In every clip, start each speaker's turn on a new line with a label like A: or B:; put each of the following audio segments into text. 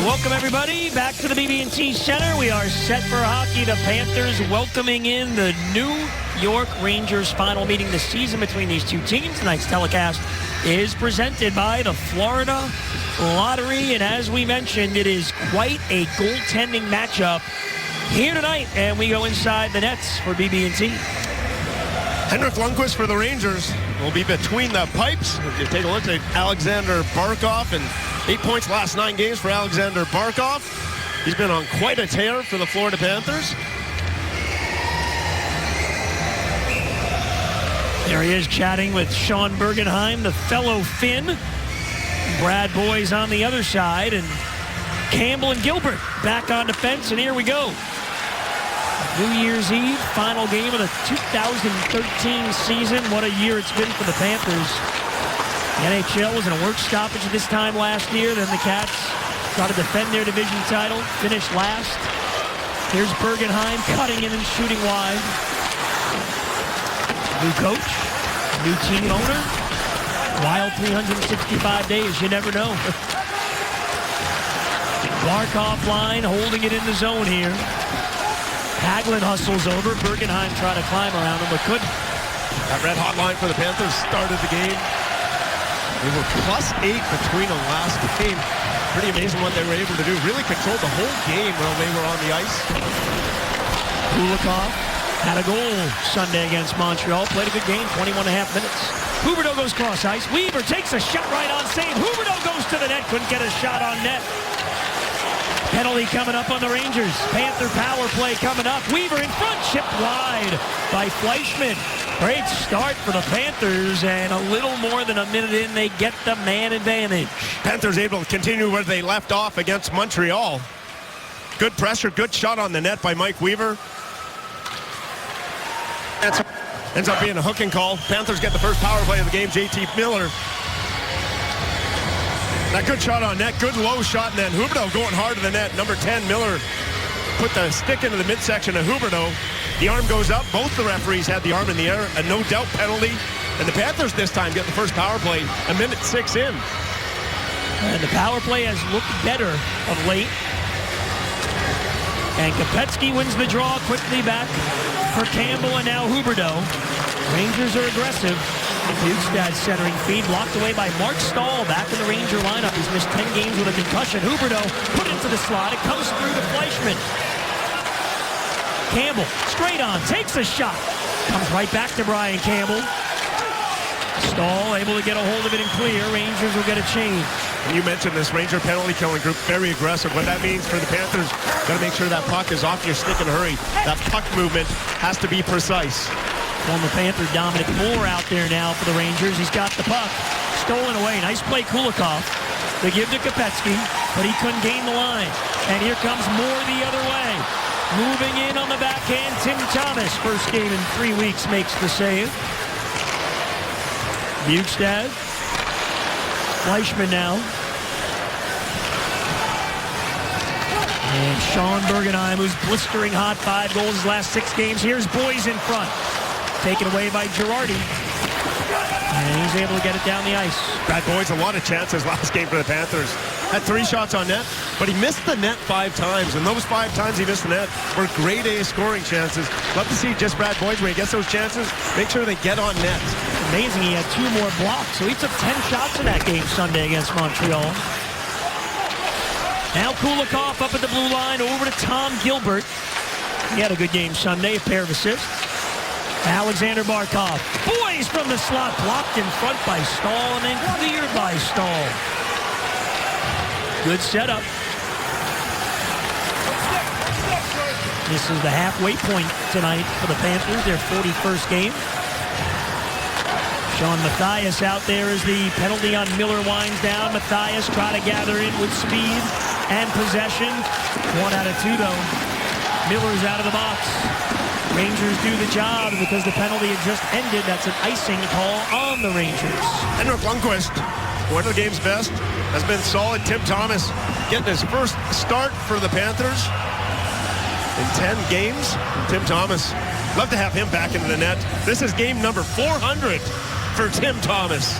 A: Welcome, everybody, back to the BB&T Center. We are set for hockey. The Panthers welcoming in the New York Rangers. Final meeting this season between these two teams. Tonight's telecast is presented by the Florida Lottery. And as we mentioned, it is quite a goaltending matchup here tonight. And we go inside the nets for BB&T.
B: Henrik Lundqvist for the Rangers will be between the pipes. If you take a look at Alexander Barkov, and 8 points last 9 games for Alexander Barkov. He's been on quite a tear for the Florida Panthers.
A: There he is chatting with Sean Bergenheim, the fellow Finn. Brad Boyes on the other side, and Campbell and Gilbert back on defense, and here we go. New Year's Eve, final game of the 2013 season. What a year it's been for the Panthers. The NHL was in a work stoppage at this time last year. Then the Cats got to defend their division title, finished last. Here's Bergenheim cutting in and shooting wide. New coach, new team owner. Wild 365 days, you never know. Barkov line holding it in the zone here. Hagelin hustles over. Bergenheim tried to climb around him, but couldn't.
B: That red hot line for the Panthers started the game. They were +8 between them last game. Pretty amazing what they were able to do. Really controlled the whole game while they were on the ice.
A: Kulikov had a goal Sunday against Montreal. Played a good game, 21.5 minutes. Huberdeau goes cross ice. Weaver takes a shot right on save. Huberdeau goes to the net. Couldn't get a shot on net. Penalty coming up on the Rangers. Panther power play coming up. Weaver in front, chipped wide by Fleischmann. Great start for the Panthers, and a little more than a minute in, they get the man advantage.
B: Panthers able to continue where they left off against Montreal. Good pressure, good shot on the net by Mike Weaver. Ends up being a hooking call. Panthers get the first power play of the game, JT Miller. That good shot on net, good low shot, and then Huberdeau going hard to the net. Number 10, Miller, put the stick into the midsection of Huberdeau. The arm goes up. Both the referees had the arm in the air. A no-doubt penalty. And the Panthers this time get the first power play, 1:06 in.
A: And the power play has looked better of late. And Kopecky wins the draw quickly back for Campbell and now Huberdeau. Rangers are aggressive. Bukestad centering feed, blocked away by Mark Stahl, back in the Ranger lineup. He's missed 10 games with a concussion. Huberdeau put into the slot. It comes through to Fleischmann. Campbell, straight on, takes a shot. Comes right back to Brian Campbell. Stahl able to get a hold of it and clear. Rangers will get a change.
B: And you mentioned this Ranger penalty killing group, very aggressive. What that means for the Panthers, got to make sure that puck is off your stick in a hurry. That puck movement has to be precise.
A: Former Panther dominant Moore out there now for the Rangers. He's got the puck. Stolen away. Nice play, Kulikov. They give to Kopecky, but he couldn't gain the line. And here comes Moore the other way. Moving in on the backhand, Tim Thomas. First game in 3 weeks makes the save. Bukestad. Fleischmann now. And Sean Bergenheim, who's blistering hot, 5 goals his last 6 games. Here's Boyes in front. Taken away by Girardi. And he's able to get it down the ice.
B: Brad Boyes, a lot of chances last game for the Panthers. Had 3 shots on net, but he missed the net 5 times. And those 5 times he missed the net were grade A scoring chances. Love to see just Brad Boyes, when he gets those chances, make sure they get on net.
A: Amazing, he had 2 more blocks. So he took 10 shots in that game Sunday against Montreal. Now Kulikov up at the blue line, over to Tom Gilbert. He had a good game Sunday, a pair of assists. Alexander Barkov. Boyes from the slot, blocked in front by Stahl and then cleared by Stahl. Good setup. This is the halfway point tonight for the Panthers, their 41st game. Sean Matthias out there as the penalty on Miller winds down. Matthias try to gather in with speed and possession. 1 out of 2 though. Miller's out of the box. Rangers do the job because the penalty had just ended. That's an icing call on the Rangers.
B: Henrik Lundqvist, one of the game's best, has been solid. Tim Thomas getting his first start for the Panthers in 10 games. Tim Thomas, love to have him back into the net. This is game number 400 for Tim Thomas.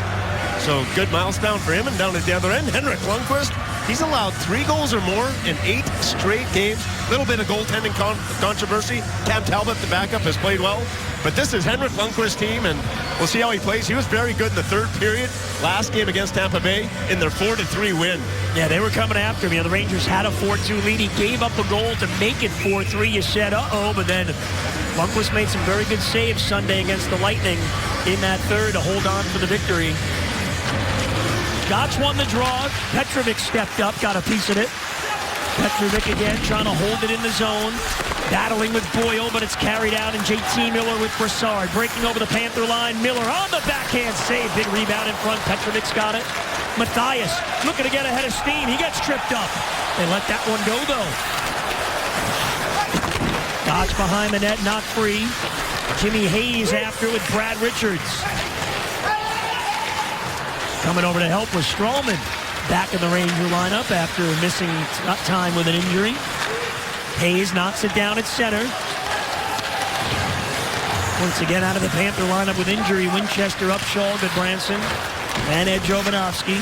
B: So good milestone for him. And down at the other end, Henrik Lundqvist He's allowed 3 goals or more in 8 straight games. Little bit of goaltending controversy. Cam Talbot, the backup, has played well. But this is Henrik Lundqvist's team, and we'll see how he plays. He was very good in the third period last game against Tampa Bay in their 4-3 win.
A: Yeah, they were coming after him. You know, the Rangers had a 4-2 lead. He gave up a goal to make it 4-3. You said, uh-oh, but then Lundqvist made some very good saves Sunday against the Lightning in that third to hold on for the victory. Gotch won the draw. Petrovic stepped up, got a piece of it. Petrovic again trying to hold it in the zone. Battling with Boyle, but it's carried out, and JT Miller with Brassard. Breaking over the Panther line. Miller on the backhand save. Big rebound in front. Petrovic's got it. Matthias looking to get ahead of steam. He gets tripped up. They let that one go, though. Gotch behind the net, not free. Jimmy Hayes after with Brad Richards. Coming over to help was Strawman. Back in the Ranger lineup after missing time with an injury. Hayes knocks it down at center. Once again out of the Panther lineup with injury. Winchester, Upshaw, Goodbranson, and Ed Jovanovski.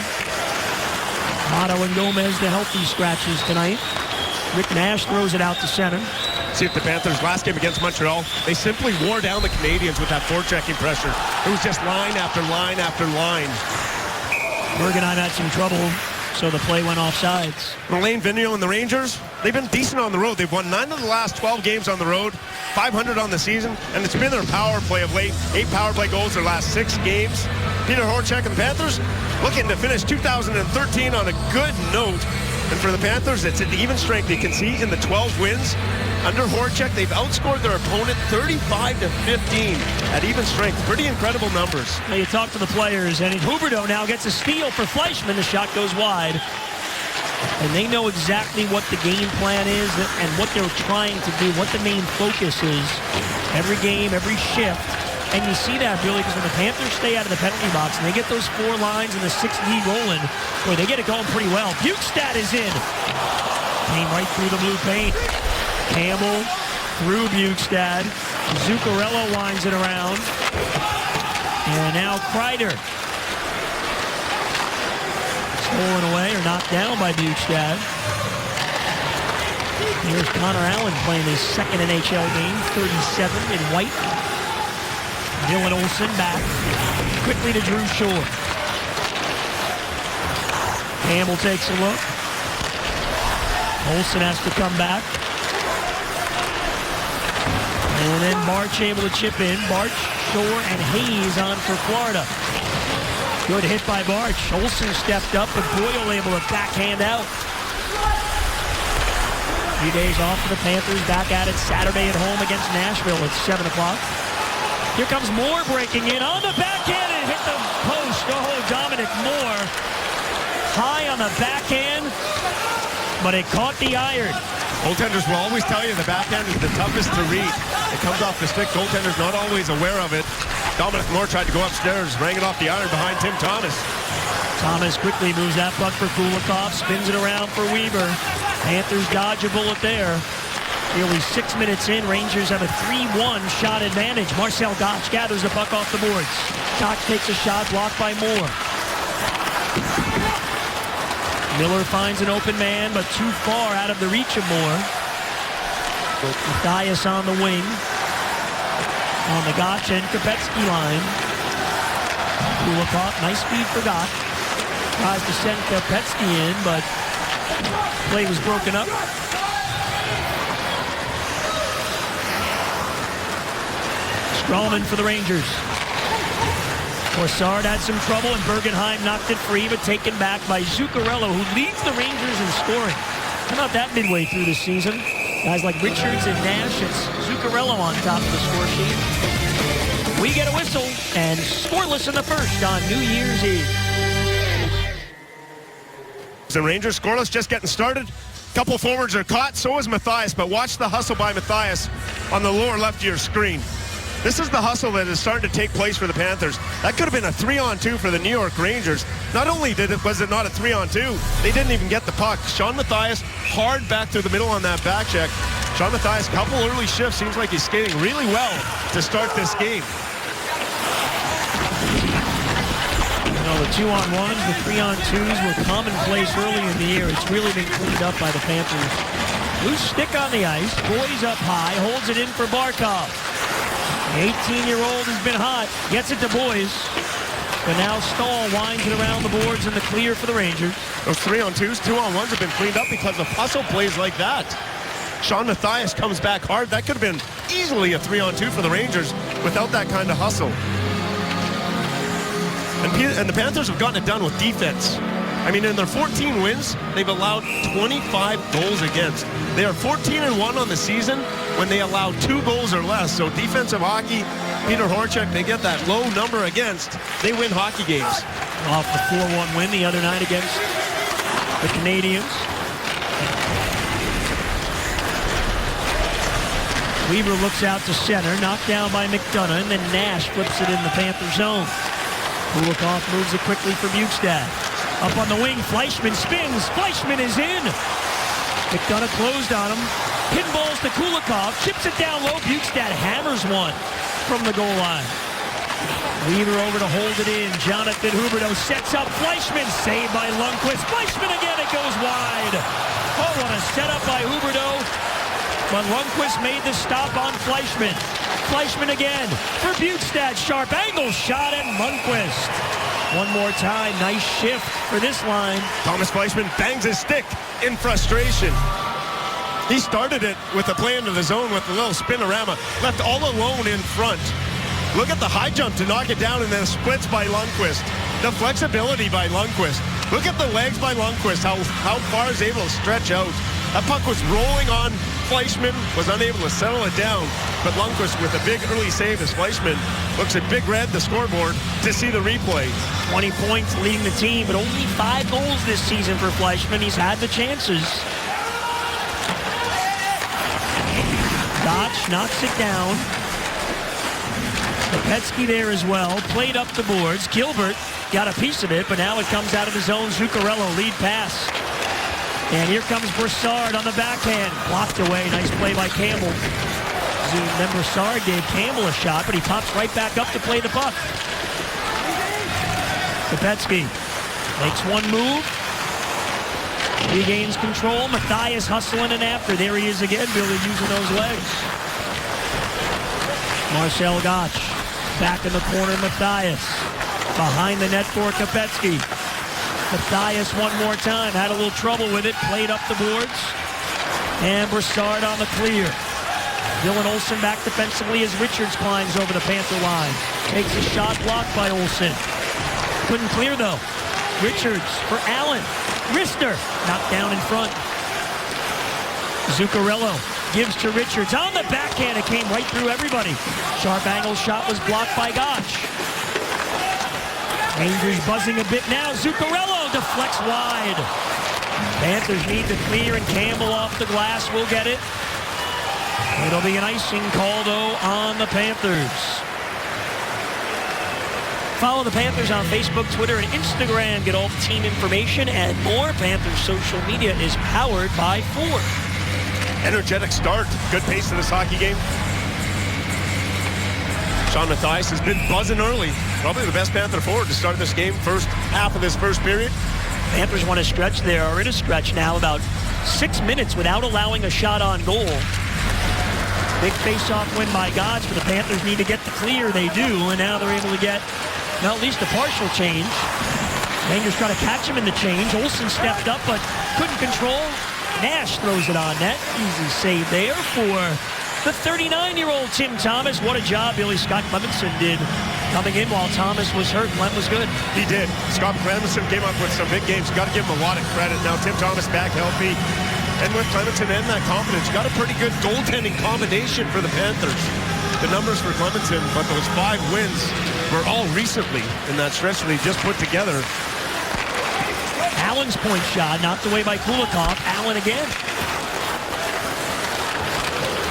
A: Otto and Gomez the healthy scratches tonight. Rick Nash throws it out to center.
B: See if the Panthers last game against Montreal, they simply wore down the Canadians with that forechecking pressure. It was just line after line after line.
A: Bergenheim had some trouble, so the play went off sides.
B: Alain Vigneault and the Rangers, they've been decent on the road. They've won 9 of the last 12 games on the road, 500 on the season, and it's been their power play of late. 8 power play goals their last 6 games. Peter Horachek and the Panthers looking to finish 2013 on a good note. And for the Panthers, it's an even strength. You can see in the 12 wins under Horachek, they've outscored their opponent 35-15 at even strength. Pretty incredible numbers.
A: Now you talk to the players, and Huberdeau now gets a steal for Fleischmann. The shot goes wide. And they know exactly what the game plan is and what they're trying to do, what the main focus is. Every game, every shift. And you see that, Billy, because when the Panthers stay out of the penalty box and they get those 4 lines and the 6D rolling, boy, they get it going pretty well. Bukestad is in. Came right through the blue paint. Campbell through Bukestad. Zuccarello winds it around. And now Kreider. Stolen away or knocked down by Bukestad. Here's Connor Allen playing his second NHL game, 37 in white. Dylan Olsen back quickly to Drew Shore. Campbell takes a look. Olsen has to come back. And then Barch able to chip in. Barch, Shore, and Hayes on for Florida. Good hit by Barch. Olsen stepped up, but Boyle able to backhand out. 3 days off for the Panthers. Back at it Saturday at home against Nashville at 7 o'clock. Here comes Moore breaking in on the backhand and hit the post. Oh, Dominic Moore. High on the backhand, but it caught the iron.
B: Goaltenders will always tell you the backhand is the toughest to read. It comes off the stick. Goaltenders not always aware of it. Dominic Moore tried to go upstairs, rang it off the iron behind Tim Thomas.
A: Thomas quickly moves that puck for Kulikov, spins it around for Weaver. Panthers dodge a bullet there. Nearly 6 minutes in, Rangers have a 3-1 shot advantage. Marcel Gotch gathers the puck off the boards. Gotch takes a shot, blocked by Moore. Miller finds an open man, but too far out of the reach of Moore. Matthias on the wing. On the Gotch and Kopetsky line. Kulikov, nice speed for Gotch. Tries to send Kopetsky in, but play was broken up. Strawman for the Rangers. Brassard had some trouble, and Bergenheim knocked it free, but taken back by Zuccarello, who leads the Rangers in scoring. How about that midway through the season? Guys like Richards and Nash, it's Zuccarello on top of the score sheet. We get a whistle, and scoreless in the first on New Year's Eve.
B: The Rangers scoreless, just getting started. Couple forwards are caught, so is Matthias, but watch the hustle by Matthias on the lower left of your screen. This is the hustle that is starting to take place for the Panthers. That could have been a 3-on-2 for the New York Rangers. Not only was it not a 3-on-2, they didn't even get the puck. Sean Matthias hard back through the middle on that back check. Sean Matthias, couple early shifts, seems like he's skating really well to start this game.
A: Well, the 2-on-1s, the 3-on-2s were commonplace early in the year. It's really been cleaned up by the Panthers. Loose stick on the ice. Boys up high. Holds it in for Barkov. The 18-year-old has been hot. Gets it to Boys. But now Stahl winds it around the boards in the clear for the Rangers.
B: Those 3-on-2s, 2-on-1s have been cleaned up because of hustle plays like that. Sean Matthias comes back hard. That could have been easily a 3-on-2 for the Rangers without that kind of hustle. And the Panthers have gotten it done with defense. I mean, in their 14 wins, they've allowed 25 goals against. They are 14-1 on the season when they allow 2 goals or less. So defensive hockey, Peter Horchuk, they get that low number against. They win hockey games.
A: Off the 4-1 win the other night against the Canadiens. Weaver looks out to center, knocked down by McDonough, and then Nash flips it in the Panther zone. Kulikov moves it quickly for Bjugstad. Up on the wing, Fleischmann spins. Fleischmann is in. McDonough closed on him. Pinballs to Kulikov, chips it down low. Bjugstad hammers one from the goal line. Weaver over to hold it in. Jonathan Huberdeau sets up Fleischmann. Saved by Lundqvist. Fleischmann again, it goes wide. Oh, what a setup by Huberdeau. But Lundqvist made the stop on Fleischmann. Fleischmann again for Bjugstad. Sharp angle shot at Lundqvist. One more time. Nice shift for this line.
B: Thomas Fleischmann bangs his stick in frustration. He started it with a play into the zone with a little spinorama. Left all alone in front. Look at the high jump to knock it down and then splits by Lundqvist. The flexibility by Lundqvist. Look at the legs by Lundqvist, how far he's able to stretch out. That puck was rolling on Fleischmann, was unable to settle it down. But Lundqvist with a big early save as Fleischmann looks at Big Red, the scoreboard, to see the replay.
A: 20 points leading the team, but only 5 goals this season for Fleischmann. He's had the chances. Gotch knocks it down. Kopetsky there as well. Played up the boards. Gilbert got a piece of it, but now it comes out of his own. Zuccarello, lead pass. And here comes Broussard on the backhand. Blocked away. Nice play by Campbell. Then Broussard gave Campbell a shot, but he pops right back up to play the puck. Kopetsky makes one move. Regains control. Matthias hustling and after. There he is again, Billy using those legs. Marcel Gotch back in the corner. Matthias behind the net for Kopetsky. Matthias one more time. Had a little trouble with it. Played up the boards. And Broussard on the clear. Dylan Olsen back defensively as Richards climbs over the Panther line. Takes a shot blocked by Olsen. Couldn't clear though. Richards for Allen. Rister knocked down in front. Zuccarello gives to Richards. On the backhand, it came right through everybody. Sharp angle shot was blocked by Gotch. Rangers buzzing a bit now. Zuccarello deflects wide. Panthers need to clear, and Campbell off the glass will get it. It'll be an icing call, though, on the Panthers. Follow the Panthers on Facebook, Twitter, and Instagram. Get all the team information and more. Panthers social media is powered by Ford.
B: Energetic start. Good pace to this hockey game. Sean Matthias has been buzzing early. Probably the best Panther forward to start this game. First half of this first period.
A: Panthers want to stretch. They are in a stretch now, about 6 minutes without allowing a shot on goal. Big face-off win by Gotch, but the Panthers need to get the clear. They do, and now they're able to get, well, at least a partial change. Rangers try to catch him in the change. Olsen stepped up, but couldn't control. Nash throws it on net. Easy save there for the 39-year-old Tim Thomas. What a job Billy Scott Clemenson did coming in while Thomas was hurt. Clem was good.
B: He did. Scott Clemenson came up with some big games. Got to give him a lot of credit. Now Tim Thomas back healthy. And with Clemenson and that confidence, got a pretty good goaltending combination for the Panthers. The numbers for Clemenson, but those 5 wins were all recently in that stretch that he just put together.
A: Allen's point shot knocked away by Kulikov. Allen again.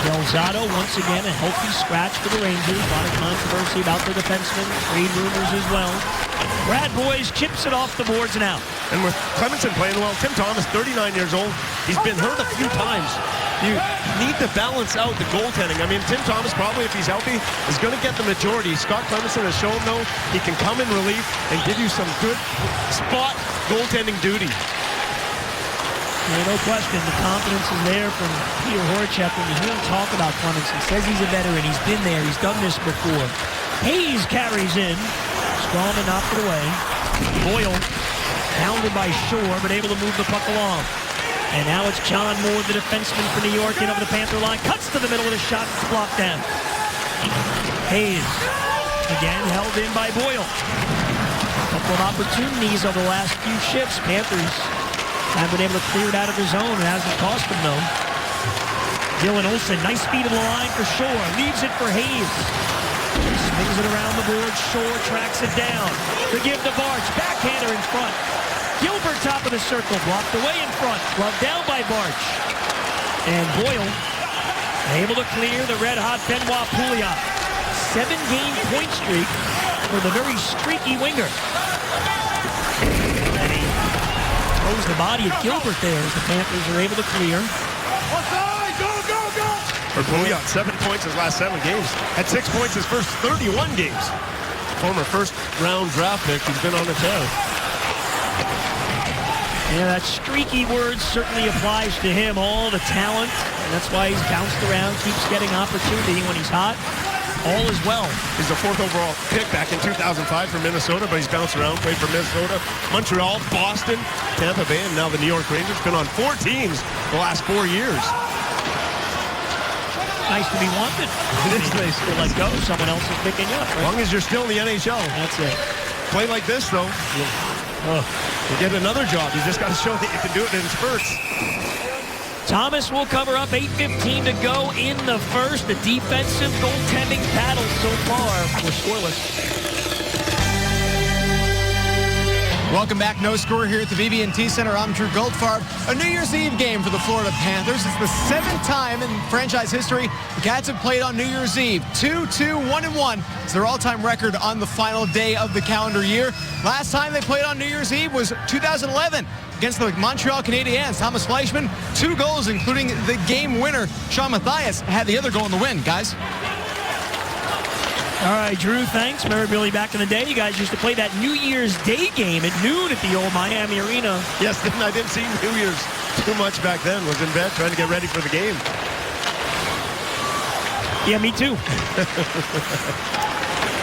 A: Delzato once again a healthy scratch for the Rangers. A lot of controversy about the defenseman. Trade rumors as well. Brad Boys chips it off the boards and out.
B: And with Clemenson playing well, Tim Thomas, 39 years old, he's been hurt a few times. You need to balance out the goaltending. I mean, Tim Thomas probably, if he's healthy, is going to get the majority. Scott Clemmensen has shown, though, he can come in relief and give you some good spot goaltending duty.
A: Yeah, no question, the confidence is there from Peter Horachek when you hear him talk about Clemmensen. Says he's a veteran, he's been there, he's done this before. Hayes carries in. Strawman knocked it away. Boyle pounded by Shore, but able to move the puck along. And now it's John Moore, the defenseman for New York, in over the Panther line. Cuts to the middle with a shot. It's blocked down. Hayes, again, held in by Boyle. A couple of opportunities over the last few shifts. Panthers have been able to clear it out of the zone. It hasn't cost them, though. Dylan Olsen, nice speed of the line for Shore. Leaves it for Hayes. Swings it around the board. Shore tracks it down. To give to Barch. Backhander in front. Gilbert top of the circle. Blocked away in front. Gloved down by Barch. And Boyle able to clear the red-hot Benoit Pouliot. 7-game point streak for the very streaky winger. And he throws the body of Gilbert there as the Panthers are able to clear.
B: For Pouliot, 7 points his last 7 games. Had 6 points his first 31 games. Former first-round draft pick. He's been on the tear.
A: Yeah, that streaky word certainly applies to him. All the talent, and that's why he's bounced around, keeps getting opportunity when he's hot. All is well.
B: He's the 4th overall pick back in 2005 for Minnesota, but he's bounced around, played for Minnesota, Montreal, Boston, Tampa Bay, and now the New York Rangers. Been on 4 teams the last 4 years.
A: Nice to be wanted. It is nice to let go. Someone else is picking you up. Right?
B: As long as you're still in the NHL.
A: That's it.
B: Play like this, though. You get another job. You just got to show that you can do it in spurts.
A: Thomas will cover up. 8:15 to go in the first. The defensive goaltending battle so far. We're scoreless.
C: Welcome back. No score here at the BB&T Center. I'm Drew Goldfarb. A New Year's Eve game for the Florida Panthers. It's the 7th time in franchise history the Cats have played on New Year's Eve. 2-2, 1-1. It's their all-time record on the final day of the calendar year. Last time they played on New Year's Eve was 2011 against the Montreal Canadiens. Thomas Fleischmann, 2 goals, including the game winner. Sean Matthias had the other goal in the win, guys.
A: All right, Drew, thanks. Remember, Billy, back in the day, you guys used to play that New Year's Day game at noon at the old Miami Arena.
B: Yes, I didn't see New Year's too much back then. Was in bed trying to get ready for the game.
A: Yeah, me too.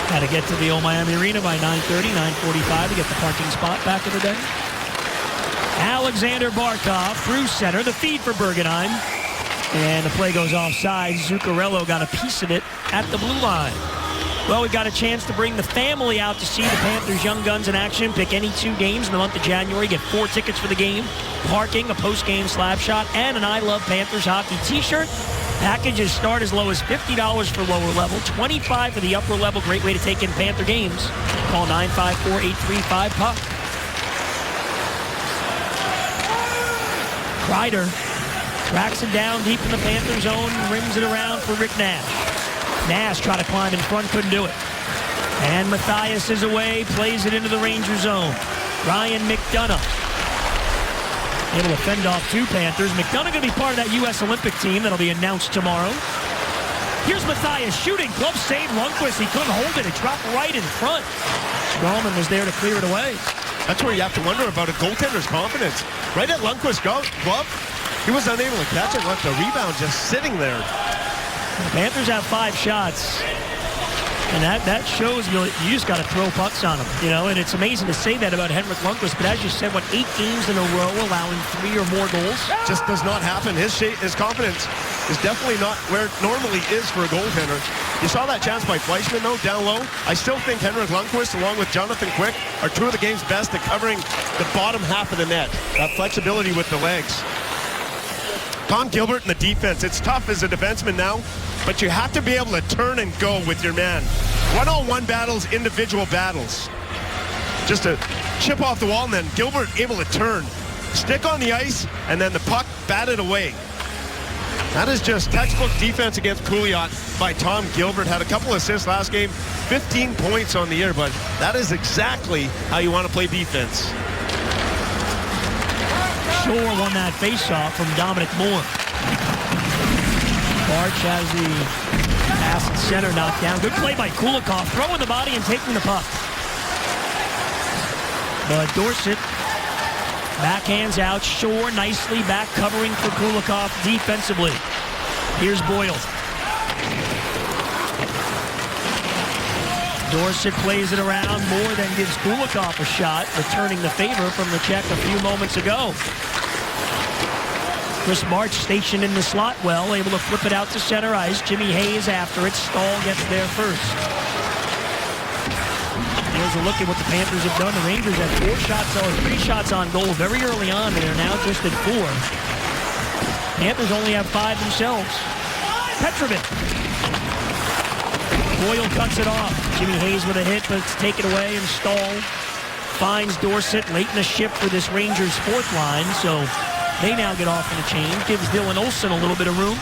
A: Had to get to the old Miami Arena by 9:30, 9:45 to get the parking spot back in the day. Alexander Barkov through center, the feed for Bergenheim. And the play goes offside. Zuccarello got a piece of it at the blue line. Well, we've got a chance to bring the family out to see the Panthers Young Guns in action. Pick any 2 games in the month of January. Get 4 tickets for the game, parking, a post-game slap shot, and an I Love Panthers Hockey t-shirt. Packages start as low as $50 for lower level, $25 for the upper level. Great way to take in Panther games. Call 954-835-PUCK. Kreider tracks it down deep in the Panther zone, rims it around for Rick Nash. Nash tried to climb in front, couldn't do it. And Matthias is away, plays it into the Ranger zone. Ryan McDonough able to fend off 2 Panthers. McDonough going to be part of that U.S. Olympic team that'll be announced tomorrow. Here's Matthias shooting. Glove save. Lundqvist, he couldn't hold it. It dropped right in front. Strawman was there to clear it away.
B: That's where you have to wonder about a goaltender's confidence. Right at Lundqvist's glove, he was unable to catch it. Left the rebound just sitting there.
A: The Panthers have 5 shots. And that shows you just got to throw pucks on them, and it's amazing to say that about Henrik Lundqvist, but as you said, 8 games in a row allowing 3 or more goals?
B: Just does not happen. His confidence is definitely not where it normally is for a goaltender. You saw that chance by Fleischmann, though, down low. I still think Henrik Lundqvist, along with Jonathan Quick, are 2 of the game's best at covering the bottom half of the net. That flexibility with the legs. Tom Gilbert in the defense. It's tough as a defenseman now, but you have to be able to turn and go with your man. One-on-one battles, individual battles. Just a chip off the wall, and then Gilbert able to turn. Stick on the ice, and then the puck batted away. That is just textbook defense against Pouliot by Tom Gilbert. Had a couple assists last game, 15 points on the year, but that is exactly how you want to play defense.
A: Shore won that faceoff from Dominic Moore. March has the pass at center knocked down. Good play by Kulikov, throwing the body and taking the puck. But Dorsett backhands out. Shore nicely back covering for Kulikov defensively. Here's Boyle. Dorsett plays it around more than gives Kulikov a shot, returning the favor from the check a few moments ago. Chris March stationed in the slot well, able to flip it out to center ice. Jimmy Hayes after it. Stahl gets there first. Here's a look at what the Panthers have done. The Rangers had 3 shots on goal very early on, and they're now just at 4. Panthers only have 5 themselves. Petrovic. Boyle cuts it off. Jimmy Hayes with a hit, but it's taken away, and Stahl finds Dorsett late in the shift for this Rangers 4th line, so they now get off in the change. Gives Dylan Olsen a little bit of room.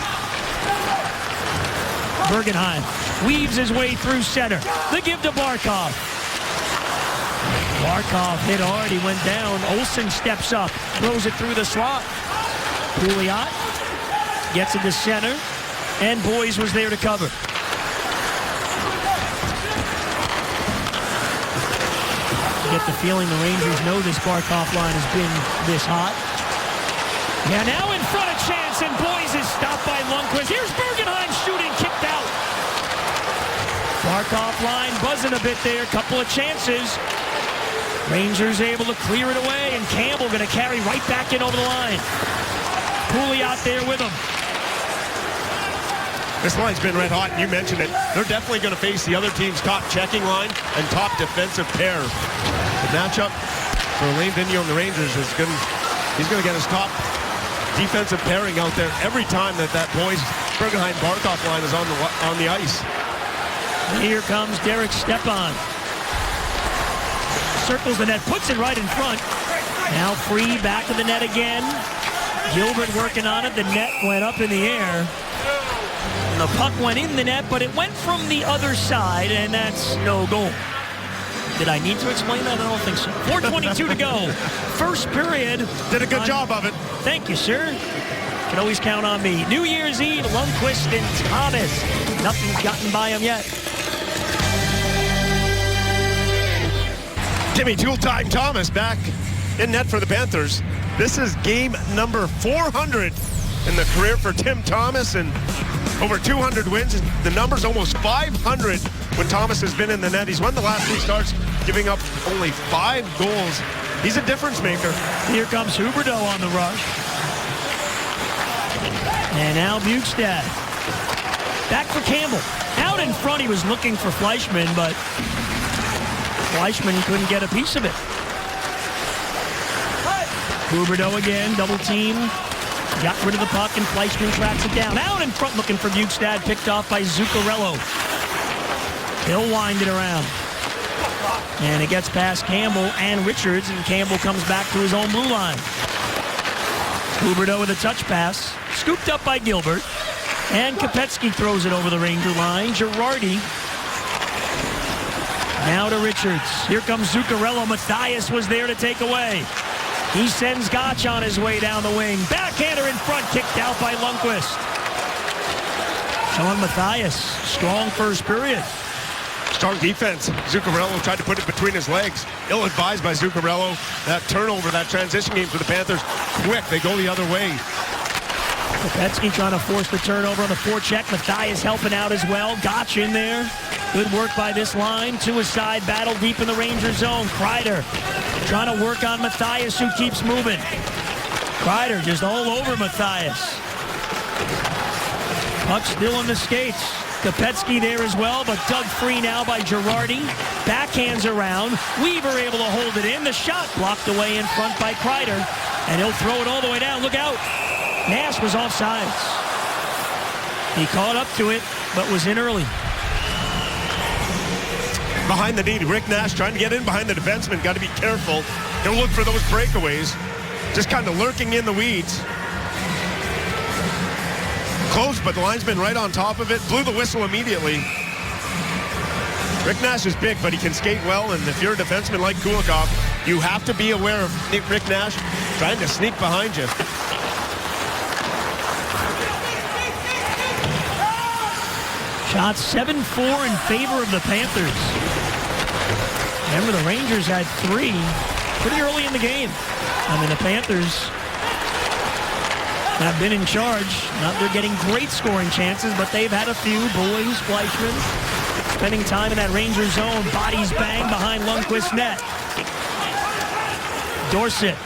A: Bergenheim weaves his way through center. The give to Barkov. Barkov hit hard. He went down. Olsen steps up. Throws it through the slot. Pouliot gets it to center. And Boyes was there to cover. Get the feeling the Rangers know this Barkov line has been this hot. Yeah, now in front of chance, and Boyes is stopped by Lundqvist. Here's Bergenheim shooting, kicked out. Barkov line buzzing a bit there, couple of chances. Rangers able to clear it away, and Campbell going to carry right back in over the line. Pouliot there with him.
B: This line's been red hot, and you mentioned it. They're definitely going to face the other team's top checking line and top defensive pair. The matchup for Alain Vigneault and the Rangers is he's going to get his top defensive pairing out there every time that Boyes Bergenheim Barkov line is on the ice.
A: Here comes Derek Stepan. Circles the net, puts it right in front. Now free, back of the net again. Gilbert working on it. The net went up in the air. And the puck went in the net, but it went from the other side, and that's no goal. Did I need to explain that? I don't think so. 4:22 to go. First period.
B: Did a good job of it.
A: Thank you, sir. Can always count on me. New Year's Eve, Lundqvist and Thomas. Nothing's gotten by him yet.
B: Jimmy Tool-Time Thomas back in net for the Panthers. This is game number 400 in the career for Tim Thomas, and over 200 wins. The number's almost 500 when Thomas has been in the net. He's won the last 3 starts, giving up only 5 goals. He's a difference maker.
A: Here comes Huberdeau on the rush. And now Bukestad. Back for Campbell. Out in front, he was looking for Fleischmann, but Fleischmann couldn't get a piece of it. Huberdeau again, double team. Got rid of the puck, and Fleischmann tracks it down. Out in front looking for Bukestad, picked off by Zuccarello. He'll wind it around. And it gets past Campbell and Richards, and Campbell comes back to his own blue line. Huberdeau with a touch pass, scooped up by Gilbert. And Kopecky throws it over the Ranger line. Girardi now to Richards. Here comes Zuccarello. Mathias was there to take away. He sends Gotch on his way down the wing. Backhander in front, kicked out by Lundqvist. Sean Mathias, strong first period.
B: Strong defense. Zuccarello tried to put it between his legs. Ill-advised by Zuccarello. That turnover, that transition game for the Panthers, quick. They go the other way.
A: Kopecky trying to force the turnover on the forecheck. Mathias helping out as well. Gotch in there. Good work by this line. To his side, battle deep in the Ranger zone. Kreider trying to work on Mathias, who keeps moving. Kreider just all over Mathias. Puck still on the skates. Kopecky there as well, but dug free now by Girardi. Backhands around. Weaver able to hold it in. The shot blocked away in front by Kreider. And he'll throw it all the way down. Look out. Nash was offsides. He caught up to it, but was in early.
B: Behind the D, Rick Nash trying to get in behind the defenseman. Got to be careful. He'll look for those breakaways. Just kind of lurking in the weeds. Close, but the linesman right on top of it. Blew the whistle immediately. Rick Nash is big, but he can skate well, and if you're a defenseman like Kulikov, you have to be aware of Rick Nash trying to sneak behind you.
A: Shots 7-4 in favor of the Panthers. Remember, the Rangers had 3 pretty early in the game. I mean, the Panthers have been in charge. Not they're getting great scoring chances, but they've had a few. Boys, Fleischman, spending time in that Ranger zone. Bodies bang behind Lundqvist's net. Dorsett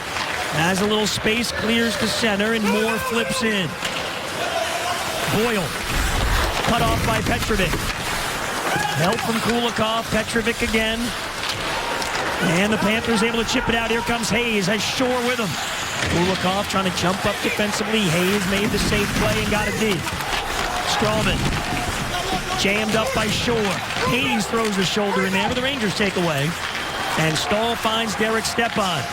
A: has a little space, clears to center, and Moore flips in. Boyle, cut off by Petrovic. Help from Kulikov, Petrovic again. And the Panthers able to chip it out. Here comes Hayes, has Shore with him. Kulikov trying to jump up defensively. Hayes made the safe play and got it deep. Strawman jammed up by Shore. Hayes throws the shoulder in there, but the Rangers take away. And Stahl finds Derek Stepan.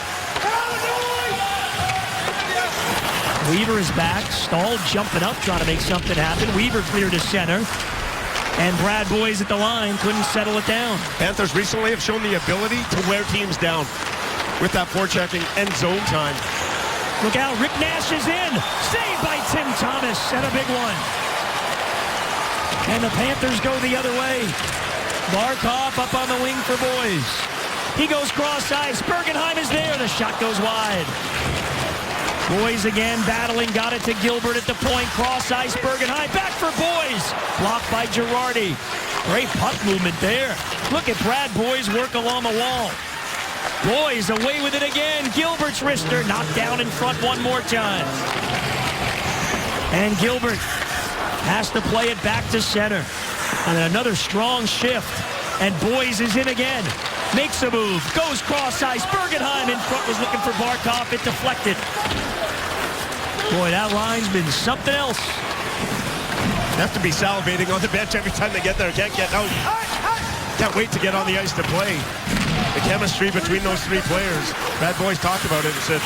A: Weaver is back. Stahl jumping up, trying to make something happen. Weaver cleared to center. And Brad Boyes at the line couldn't settle it down.
B: Panthers recently have shown the ability to wear teams down with that forechecking and zone time.
A: Look out, Rick Nash is in. Saved by Tim Thomas. And a big one. And the Panthers go the other way. Barkov up on the wing for Boyes. He goes cross ice. Bergenheim is there. The shot goes wide. Boyes again battling, got it to Gilbert at the point. Cross ice, Bergenheim back for Boyes. Blocked by Girardi. Great puck movement there. Look at Brad Boyes work along the wall. Boyes away with it again. Gilbert's wrister knocked down in front one more time. And Gilbert has to play it back to center. And another strong shift. And Boyes is in again. Makes a move. Goes cross ice. Bergenheim in front was looking for Barkov. It deflected. Boy, that line's been something else.
B: They have to be salivating on the bench every time they get there. Can't get out. Can't wait to get on the ice to play. The chemistry between those 3 players. Brad Boyes talked about it and said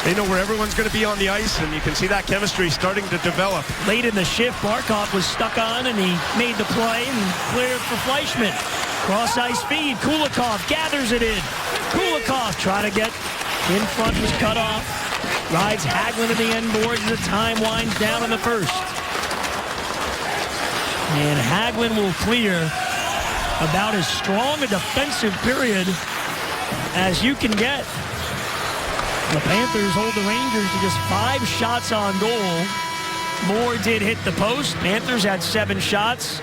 B: they know where everyone's going to be on the ice, and you can see that chemistry starting to develop.
A: Late in the shift, Barkov was stuck on, and he made the play and cleared for Fleischman. Cross ice feed. Kulikov gathers it in. Kulikov trying to get in front, was cut off. Rides Hagelin to the end boards as the time winds down in the first. And Hagelin will clear about as strong a defensive period as you can get. The Panthers hold the Rangers to just 5 shots on goal. Moore did hit the post. Panthers had 7 shots.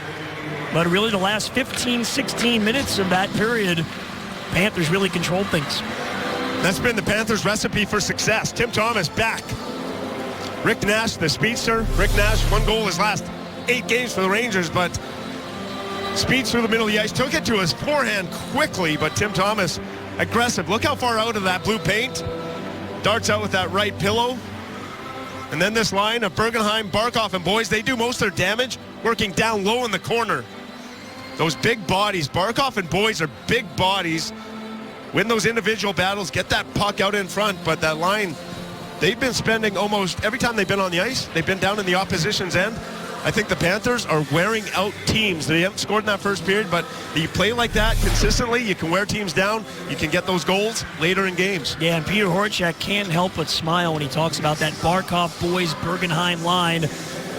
A: But really the last 15, 16 minutes of that period, Panthers really controlled things.
B: That's been the Panthers' recipe for success. Tim Thomas back. Rick Nash, the speedster. Rick Nash, 1 goal his last 8 games for the Rangers, but speeds through the middle of the ice. Took it to his forehand quickly, but Tim Thomas, aggressive. Look how far out of that blue paint. Darts out with that right pillow. And then this line of Bergenheim, Barkov, and Boyes, they do most of their damage working down low in the corner. Those big bodies, Barkov and Boyes are big bodies. Win those individual battles, get that puck out in front, but that line, they've been spending almost every time they've been on the ice, they've been down in the opposition's end. I think the Panthers are wearing out teams. They haven't scored in that first period, but you play like that consistently, you can wear teams down, you can get those goals later in games.
A: Yeah, and Peter Horchak can't help but smile when he talks about that Barkov, Boyes, Bergenheim line.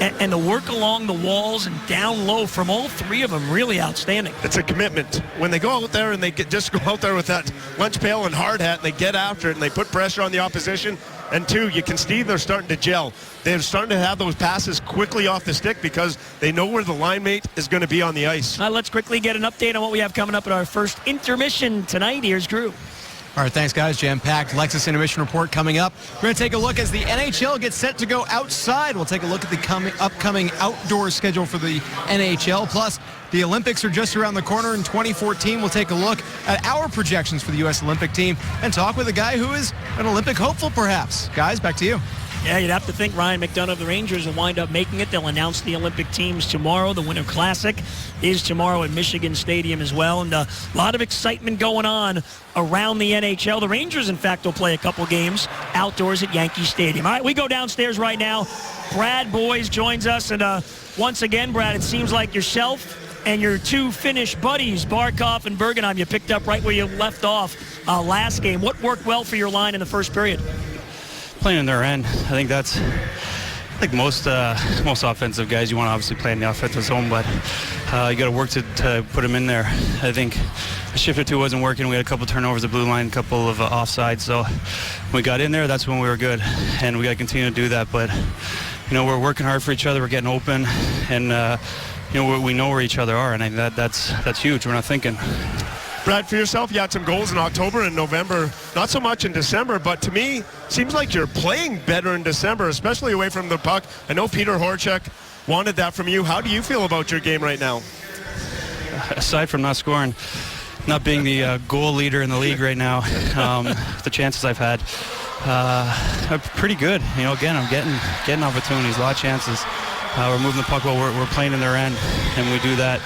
A: And the work along the walls and down low from all 3 of them, really outstanding.
B: It's a commitment. When they go out there and they just go out there with that lunch pail and hard hat and they get after it and they put pressure on the opposition. And 2, you can see they're starting to gel. They're starting to have those passes quickly off the stick because they know where the line mate is going to be on the ice.
A: Let's quickly get an update on what we have coming up at our first intermission tonight. Here's Drew.
C: All right, thanks, guys. Jam-packed Lexus Intermission Report coming up. We're going to take a look as the NHL gets set to go outside. We'll take a look at the upcoming outdoor schedule for the NHL. Plus, the Olympics are just around the corner in 2014. We'll take a look at our projections for the U.S. Olympic team and talk with a guy who is an Olympic hopeful, perhaps. Guys, back to you.
A: Yeah, you'd have to think Ryan McDonough of the Rangers will wind up making it. They'll announce the Olympic teams tomorrow. The Winter Classic is tomorrow at Michigan Stadium as well. And a lot of excitement going on around the NHL. The Rangers, in fact, will play a couple games outdoors at Yankee Stadium. All right, we go downstairs right now. Brad Boyes joins us. And once again, Brad, it seems like yourself and your 2 Finnish buddies, Barkov and Bergenheim, you picked up right where you left off last game. What worked well for your line in the first period?
D: Playing in their end. I think that's Like most offensive guys, you want to obviously play in the offensive zone, but you got to work to put them in there. I think a shift or two wasn't working. We had a couple turnovers at blue line, a couple of offsides. So when we got in there, that's when we were good, and we got to continue to do that. But we're working hard for each other. We're getting open, and we know where each other are, and I think that's huge. We're not thinking.
B: Brad, for yourself, you had some goals in October and November, not so much in December, but to me, seems like you're playing better in December, especially away from the puck. I know Peter Horchuk wanted that from you. How do you feel about your game right now?
D: Aside from not scoring, not being the goal leader in the league right now, the chances I've had are pretty good. Again, I'm getting opportunities, a lot of chances. We're moving the puck well, we're playing in their end, and we do that.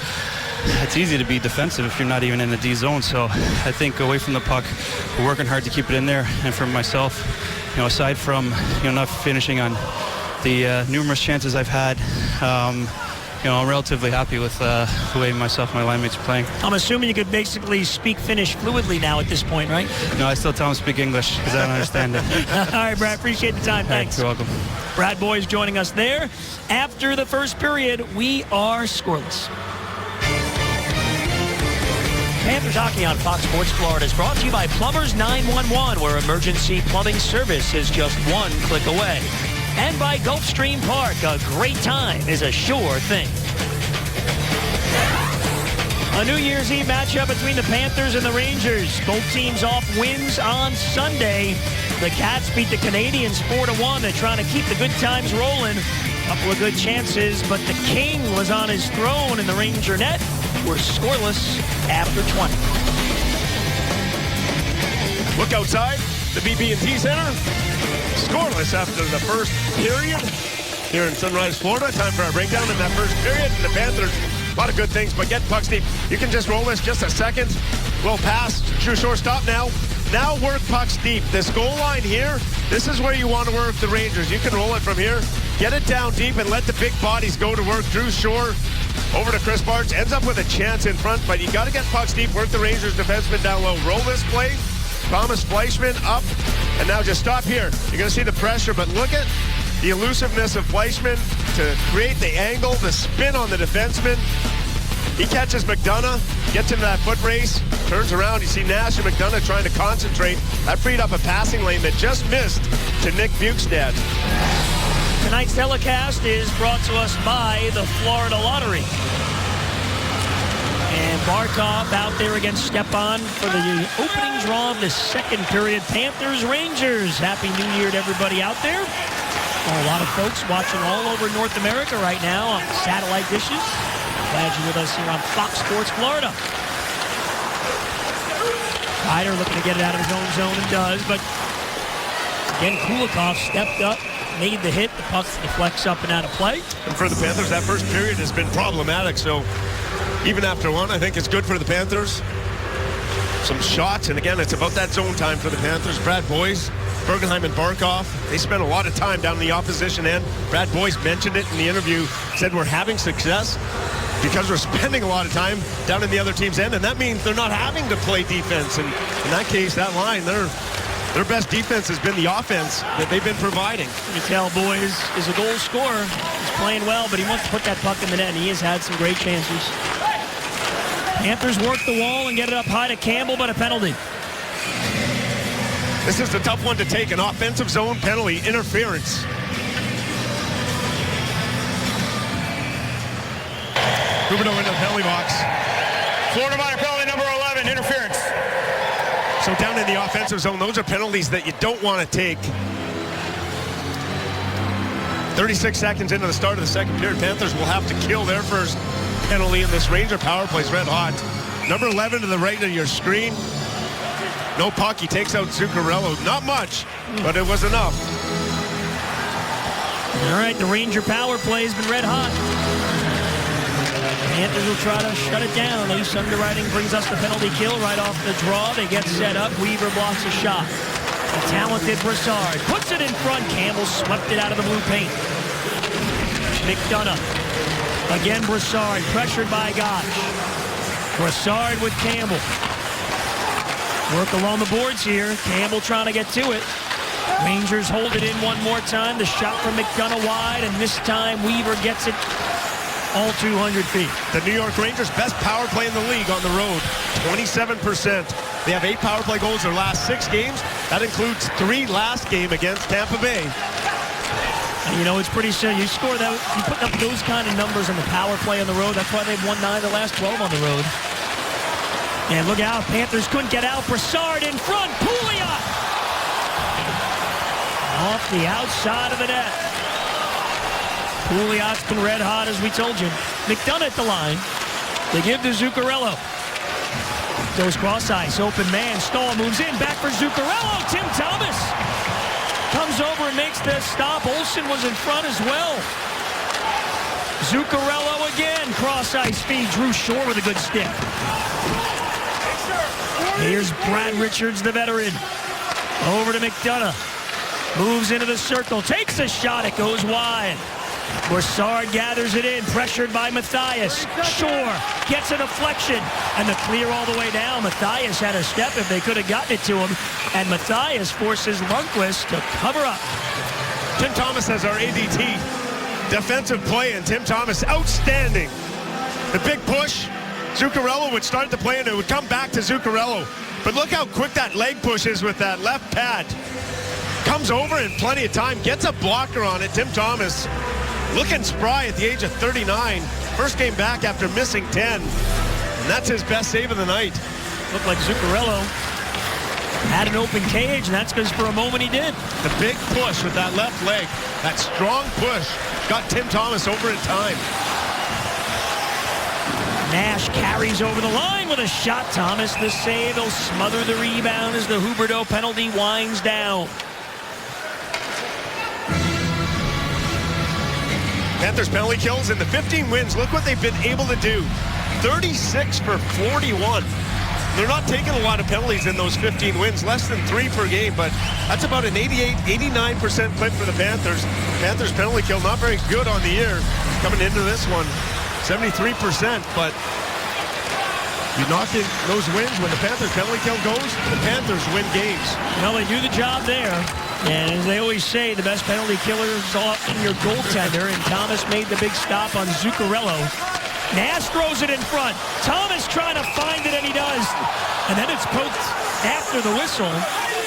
D: It's easy to be defensive if you're not even in the D zone. So I think away from the puck, we're working hard to keep it in there. And for myself, aside from not finishing on the numerous chances I've had, I'm relatively happy with the way myself and my line mates are playing.
A: I'm assuming you could basically speak Finnish fluidly now at this point, right?
D: No, I still tell them to speak English because I don't understand it.
A: All right, Brad, appreciate the time. Thanks.
D: You're welcome.
A: Brad Boyes joining us there. After the first period, we are scoreless. Panthers hockey on Fox Sports Florida is brought to you by Plumbers 911, where emergency plumbing service is just one click away. And by Gulfstream Park, a great time is a sure thing. A New Year's Eve matchup between the Panthers and the Rangers. Both teams off wins on Sunday. The Cats beat the Canadiens 4-1. They're trying to keep the good times rolling. Couple of good chances, but the King was on his throne in the Ranger net. We're scoreless after 20.
B: Look outside, the BB&T Center. Scoreless after the first period here in Sunrise, Florida. Time for our breakdown in that first period. The Panthers, a lot of good things, but get pucks deep. You can just roll this just a second. We'll pass. True shortstop now. Now work pucks deep. This goal line here, this is where you want to work the Rangers. You can roll it from here. Get it down deep and let the big bodies go to work. Drew Shore over to Chris Barnes. Ends up with a chance in front, but you got to get pucks deep. Work the Rangers defenseman down low. Roll this play. Thomas Fleischmann up. And now just stop here. You're going to see the pressure, but look at the elusiveness of Fleischmann to create the angle, the spin on the defenseman. He catches McDonough, gets into that foot race, turns around. You see Nash and McDonough trying to concentrate. That freed up a passing lane that just missed to Nick Bukestad.
A: Tonight's telecast is brought to us by the Florida Lottery. And Barkov out there against Stepan for the opening draw of the second period. Panthers-Rangers. Happy New Year to everybody out there. A lot of folks watching all over North America right now on satellite dishes. Glad you're with us here on Fox Sports Florida. Ryder looking to get it out of his own zone and does, but again, Kulikov stepped up, made the hit. The puck deflects up and out of play.
B: And for the Panthers, that first period has been problematic, so even after one, I think it's good for the Panthers. Some shots, and again, it's about that zone time for the Panthers. Brad Boyes, Bergenheim, and Barkov, they spent a lot of time down the opposition end. Brad Boyes mentioned it in the interview, said we're having success because we're spending a lot of time down in the other team's end, and that means they're not having to play defense. And in that case, that line, their best defense has been the offense that they've been providing.
A: You can tell Boyes is a goal scorer. He's playing well, but he wants to put that puck in the net, and he has had some great chances. Panthers work the wall and get it up high to Campbell, but a penalty.
B: This is a tough one to take, an offensive zone penalty, interference. Huberdeau into the penalty box.
E: Florida minor penalty number 11, interference.
B: So down in the offensive zone, those are penalties that you don't want to take. 36 seconds into the start of the second period, Panthers will have to kill their first penalty in this Ranger power play's red hot. Number 11 to the right of your screen. No puck, he takes out Zuccarello. Not much, but it was enough.
A: All right, the Ranger power play has been red hot. Panthers will try to shut it down. Ace underwriting brings us the penalty kill right off the draw. They get set up. Weaver blocks a shot. The talented Brassard puts it in front. Campbell swept it out of the blue paint. McDonough. Again, Brassard pressured by Gosh. Brassard with Campbell. Work along the boards here. Campbell trying to get to it. Rangers hold it in one more time. The shot from McDonough wide, and this time Weaver gets it all 200 feet.
B: The New York Rangers, best power play in the league on the road, 27%. They have 8 power play goals their last 6 games. That includes 3 last game against Tampa Bay.
A: And you know, it's pretty simple. You score that, you put up those kind of numbers in the power play on the road. That's why they've won 9 of the last 12 on the road. And look out, Panthers couldn't get out. Brassard in front. Pouliot off the outside of the net. Pouliot's been red hot, as we told you. McDonough at the line. They give to Zuccarello. Goes cross ice, open man. Stahl moves in, back for Zuccarello. Tim Thomas comes over and makes the stop. Olsen was in front as well. Zuccarello again, cross ice feed. Drew Shore with a good stick. Here's Brad Richards, the veteran. Over to McDonough. Moves into the circle, takes a shot, it goes wide. Brassard gathers it in, pressured by Mathias. Shore gets a deflection, and the clear all the way down. Mathias had a step if they could have gotten it to him, and Mathias forces Lundqvist to cover up.
B: Tim Thomas has our ADT. Defensive play, and Tim Thomas outstanding. The big push, Zuccarello would start the play, and it would come back to Zuccarello. But look how quick that leg push is with that left pad. Comes over in plenty of time, gets a blocker on it. Tim Thomas looking spry at the age of 39. First game back after missing 10. And that's his best save of the night.
A: Looked like Zuccarello had an open cage, and that's because for a moment he did.
B: The big push with that left leg, that strong push, got Tim Thomas over in time.
A: Nash carries over the line with a shot. Thomas the save. He'll smother the rebound as the Huberdeau penalty winds down.
B: Panthers penalty kills in the 15 wins. Look what they've been able to do. 36 for 41. They're not taking a lot of penalties in those 15 wins, less than 3 per game, but that's about an 89% clip for the Panthers. Panthers penalty kill not very good on the year. Coming into this one, 73%, but you knock in those wins when the Panthers penalty kill goes, the Panthers win games.
A: Well, they do the job there. And as they always say, the best penalty killer is often your goaltender, and Thomas made the big stop on Zuccarello. Nash throws it in front. Thomas trying to find it, and he does. And then it's poked after the whistle,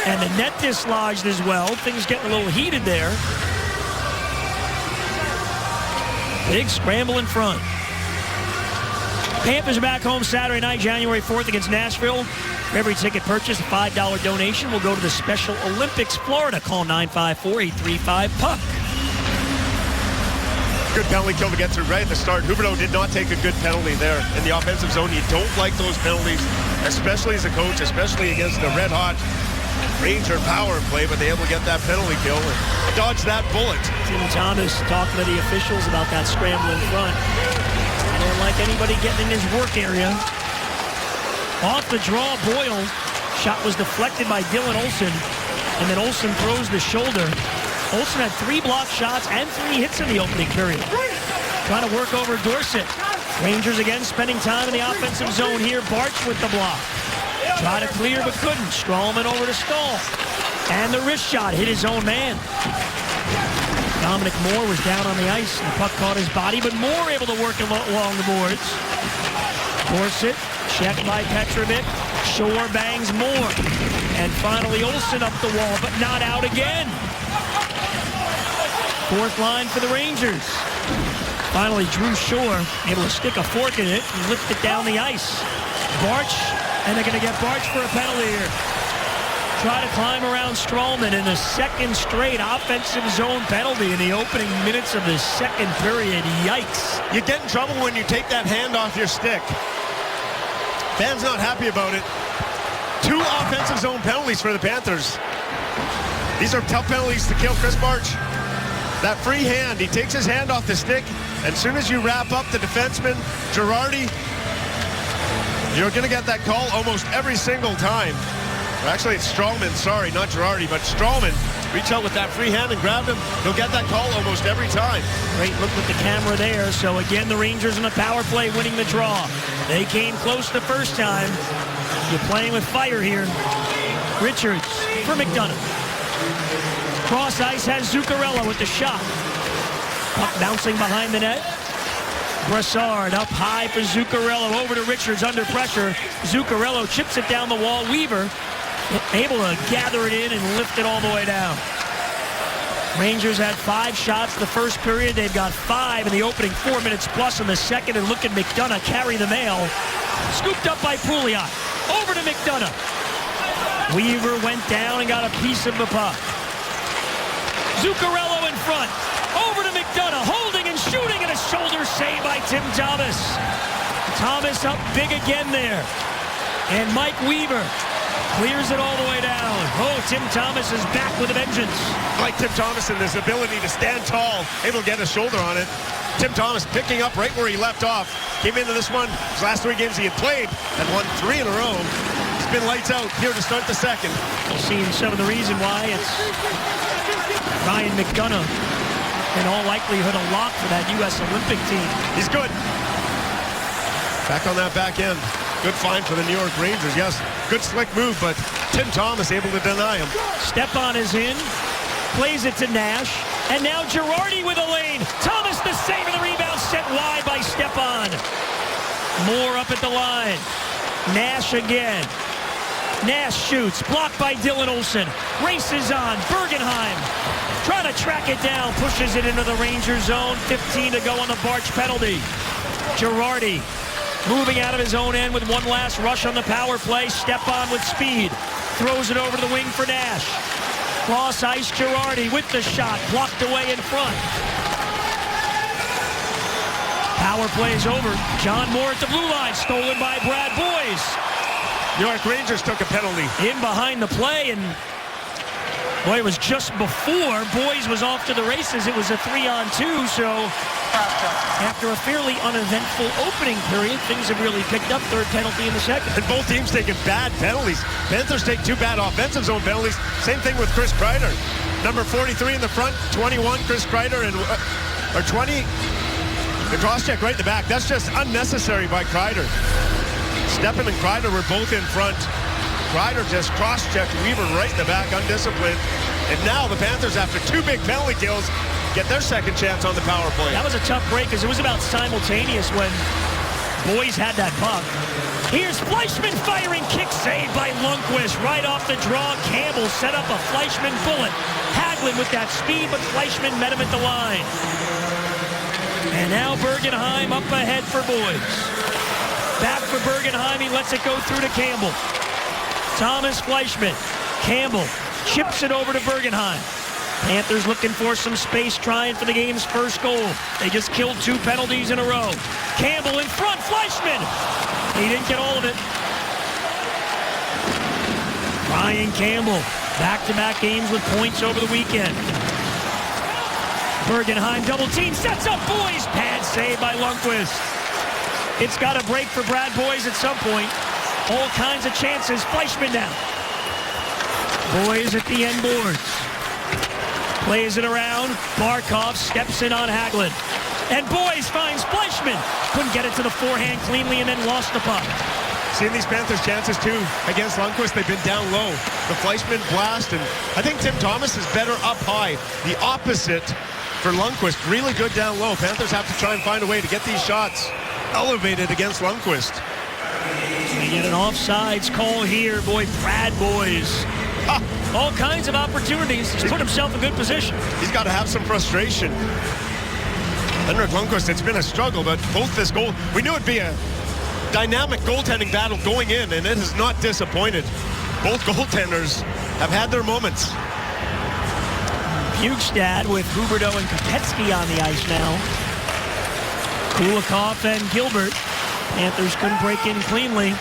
A: and the net dislodged as well. Things getting a little heated there. Big scramble in front. Panthers are back home Saturday night, January 4th against Nashville. For every ticket purchase, a $5 donation will go to the Special Olympics Florida. Call 954-835-PUCK.
B: Good penalty kill to get through right at the start. Huberdeau did not take a good penalty there in the offensive zone. You don't like those penalties, especially as a coach, especially against the red-hot Ranger power play, but they able to get that penalty kill and dodge that bullet.
A: Tim Thomas talking to the officials about that scramble in front. I don't like anybody getting in his work area. Off the draw, Boyle. Shot was deflected by Dylan Olsen, and then Olsen throws the shoulder. Olsen had 3 blocked shots and 3 hits in the opening period. Trying to work over Dorsett. Rangers again spending time in the offensive zone here. Barch with the block. Tried to clear but couldn't. Strallman over to Stahl. And the wrist shot hit his own man. Dominic Moore was down on the ice. The puck caught his body, but Moore able to work along the boards. Dorsett checked by Petrovic. Shore bangs Moore. And finally Olsen up the wall, but not out again. Fourth line for the Rangers. Finally, Drew Shore able to stick a fork in it and lift it down the ice. Barch, and they're going to get Barch for a penalty here. Try to climb around Strallman in the second straight offensive zone penalty in the opening minutes of the second period. Yikes.
B: You get in trouble when you take that hand off your stick. Fans not happy about it. 2 offensive zone penalties for the Panthers. These are tough penalties to kill Chris Barch. That free hand, he takes his hand off the stick, and as soon as you wrap up the defenseman, Girardi, you're going to get that call almost every single time. Or actually, it's Strallman, sorry, not Girardi, but Strallman. Reach out with that free hand and grab him. He'll get that call almost every time.
A: Great look with the camera there. So again, the Rangers in the power play winning the draw. They came close the first time. You're playing with fire here. Richards for McDonough. Cross ice has Zuccarello with the shot. Puck bouncing behind the net. Brassard up high for Zuccarello. Over to Richards under pressure. Zuccarello chips it down the wall. Weaver able to gather it in and lift it all the way down. Rangers had 5 shots the first period. They've got 5 in the opening 4 minutes plus in the second. And look at McDonough carry the mail. Scooped up by Pouliot. Over to McDonough. Weaver went down and got a piece of the puck. Zuccarello in front. Over to McDonough. Holding and shooting, and a shoulder save by Tim Thomas. Thomas up big again there. And Mike Weaver clears it all the way down. Oh, Tim Thomas is back with a vengeance.
B: Like Tim Thomas and his ability to stand tall, able to get a shoulder on it. Tim Thomas picking up right where he left off. Came into this one, his last 3 games he had played, and won 3 in a row. He's been lights out here to start the second.
A: Seeing some of the reason why it's Ryan McDonough, in all likelihood, a lock for that U.S. Olympic team.
B: He's good. Back on that back end. Good find for the New York Rangers. Yes, good slick move, but Tim Thomas able to deny him.
A: Stepan is in, plays it to Nash, and now Girardi with a lane. Thomas the save and the rebound set wide by Stepan. Moore up at the line. Nash again. Nash shoots, blocked by Dylan Olsen. Races on, Bergenheim trying to track it down, pushes it into the Ranger zone. 15 to go on the Barch penalty. Girardi moving out of his own end with one last rush on the power play. Stepan with speed. Throws it over to the wing for Nash. Cross ice, Girardi with the shot. Blocked away in front. Power play is over. John Moore at the blue line. Stolen by Brad Boyes.
B: New York Rangers took a penalty.
A: In behind the play, and boy, it was just before Boyes was off to the races. It was a 3-on-2, so after a fairly uneventful opening period, things have really picked up. Third penalty in the second.
B: And both teams taking bad penalties. Panthers take 2 bad offensive zone penalties. Same thing with Chris Kreider. Number 43 in the front, 21, Chris Kreider, and or 20, the cross-check right in the back. That's just unnecessary by Kreider. Stepan and Kreider were both in front. Kreider just cross-checked Weaver right in the back, undisciplined. And now the Panthers, after 2 big penalty kills, get their second chance on the power play.
A: That was a tough break because it was about simultaneous when Boyes had that puck. Here's Fleischmann firing, kick saved by Lundqvist. Right off the draw, Campbell set up a Fleischmann bullet. Hagelin with that speed, but Fleischmann met him at the line. And now Bergenheim up ahead for Boyes. Back for Bergenheim, he lets it go through to Campbell. Thomas Fleischmann. Campbell chips it over to Bergenheim. Panthers looking for some space, trying for the game's first goal. They just killed 2 penalties in a row. Campbell in front, Fleischmann. He didn't get all of it. Ryan Campbell, back-to-back games with points over the weekend. Bergenheim double team, sets up Boyes. Pad save by Lundqvist. It's got to break for Brad Boyes at some point. All kinds of chances. Fleischmann down. Boyes at the end boards. Plays it around. Barkov steps in on Hagelin. And Boyes finds Fleischmann. Couldn't get it to the forehand cleanly and then lost the puck.
B: Seeing these Panthers chances too against Lundqvist, they've been down low. The Fleischmann blast, and I think Tim Thomas is better up high. The opposite for Lundqvist, really good down low. Panthers have to try and find a way to get these shots elevated against Lundqvist.
A: We get an offsides call here. Boy, Brad Boyes. All kinds of opportunities. He's put himself in good position.
B: He's got to have some frustration. Henrik Lundqvist, it's been a struggle, but both this goal, we knew it'd be a dynamic goaltending battle going in, and it has not disappointed. Both goaltenders have had their moments.
A: Bjugstad with Huberdeau and Kopecky on the ice now. Kulikov and Gilbert. Panthers couldn't break in cleanly.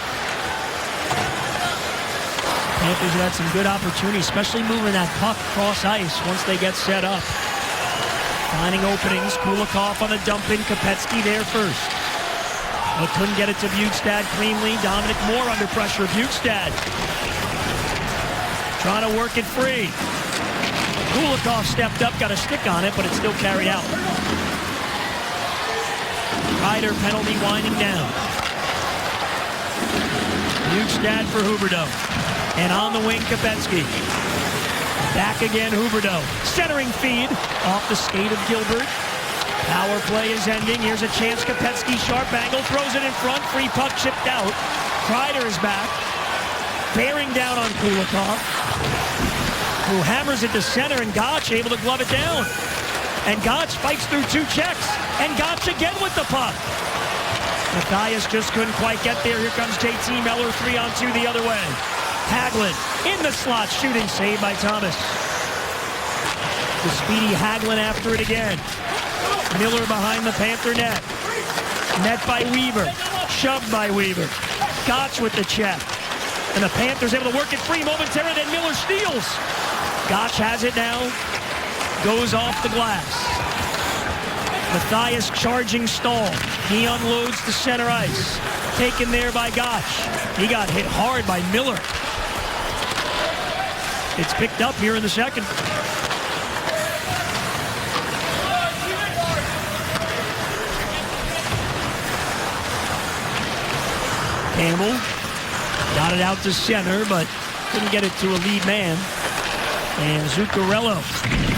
A: Panthers have had some good opportunities, especially moving that puck across ice once they get set up. Finding openings. Kulikov on the dump in. Kopecky there first. But couldn't get it to Bjugstad cleanly. Dominic Moore under pressure. Bjugstad trying to work it free. Kulikov stepped up, got a stick on it, but it still carried out. Ryder penalty winding down. Bjugstad for Huberdeau. And on the wing, Kopecky. Back again, Huberdeau. Centering feed off the skate of Gilbert. Power play is ending. Here's a chance. Kopecky, sharp angle, throws it in front. Free puck chipped out. Kreider is back. Bearing down on Kulikov, who hammers it to center, and Gotch able to glove it down. And Gotch fights through 2 checks. And Gotch again with the puck. Matthias just couldn't quite get there. Here comes JT Miller, 3-on-2 the other way. Hagelin in the slot, shooting, saved by Thomas. The speedy Hagelin after it again. Miller behind the Panther net. Net by Weaver. Shoved by Weaver. Gotch with the check. And the Panthers able to work it free momentarily, then Miller steals. Gotch has it now. Goes off the glass. Matthias charging Stahl. He unloads the center ice. Taken there by Gotch. He got hit hard by Miller. It's picked up here in the second. Campbell got it out to center, but couldn't get it to a lead man. And Zuccarello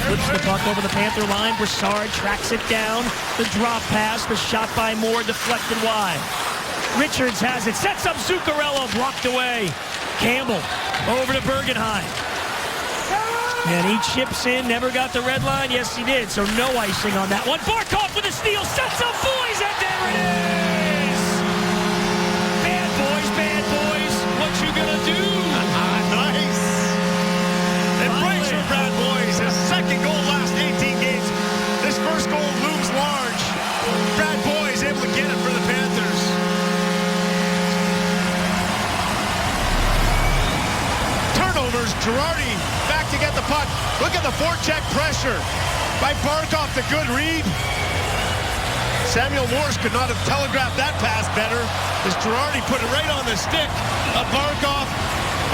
A: flips the puck over the Panther line. Brassard tracks it down. The drop pass, the shot by Moore deflected wide. Richards has it, sets up Zuccarello, blocked away. Campbell over to Bergenheim. And he chips in, never got the red line. Yes, he did, so no icing on that one. Barkov with a steal, sets up Boys, and there it is! Bad boys, what you gonna do?
B: Nice. It breaks for Brad Boys. His second goal last 18 games. This first goal looms large. Brad Boys able to get it for the Panthers. Turnovers. Girardi back to get the puck. Look at the forecheck pressure by Barkov. The good read. Samuel Morse could not have telegraphed that pass better as Girardi put it right on the stick of Barkov.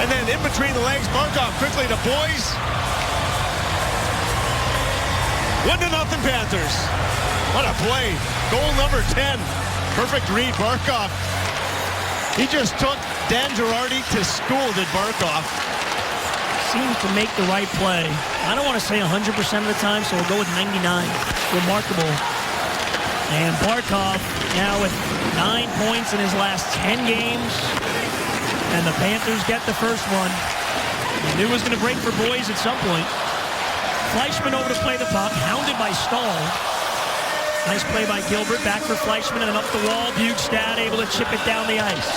B: And then in between the legs, Barkov quickly to Boys. 1-0 Panthers. What a play. Goal number 10. Perfect read, Barkov. He just took Dan Girardi to school, did Barkov.
A: Seems to make the right play. I don't want to say 100% of the time, so we'll go with 99. Remarkable. And Barkov now with 9 points in his last 10 games. And the Panthers get the first one. They knew it was going to break for Boys at some point. Fleischmann over to play the puck, hounded by Stahl. Nice play by Gilbert, back for Fleischmann, and then up the wall. Bjugstad able to chip it down the ice.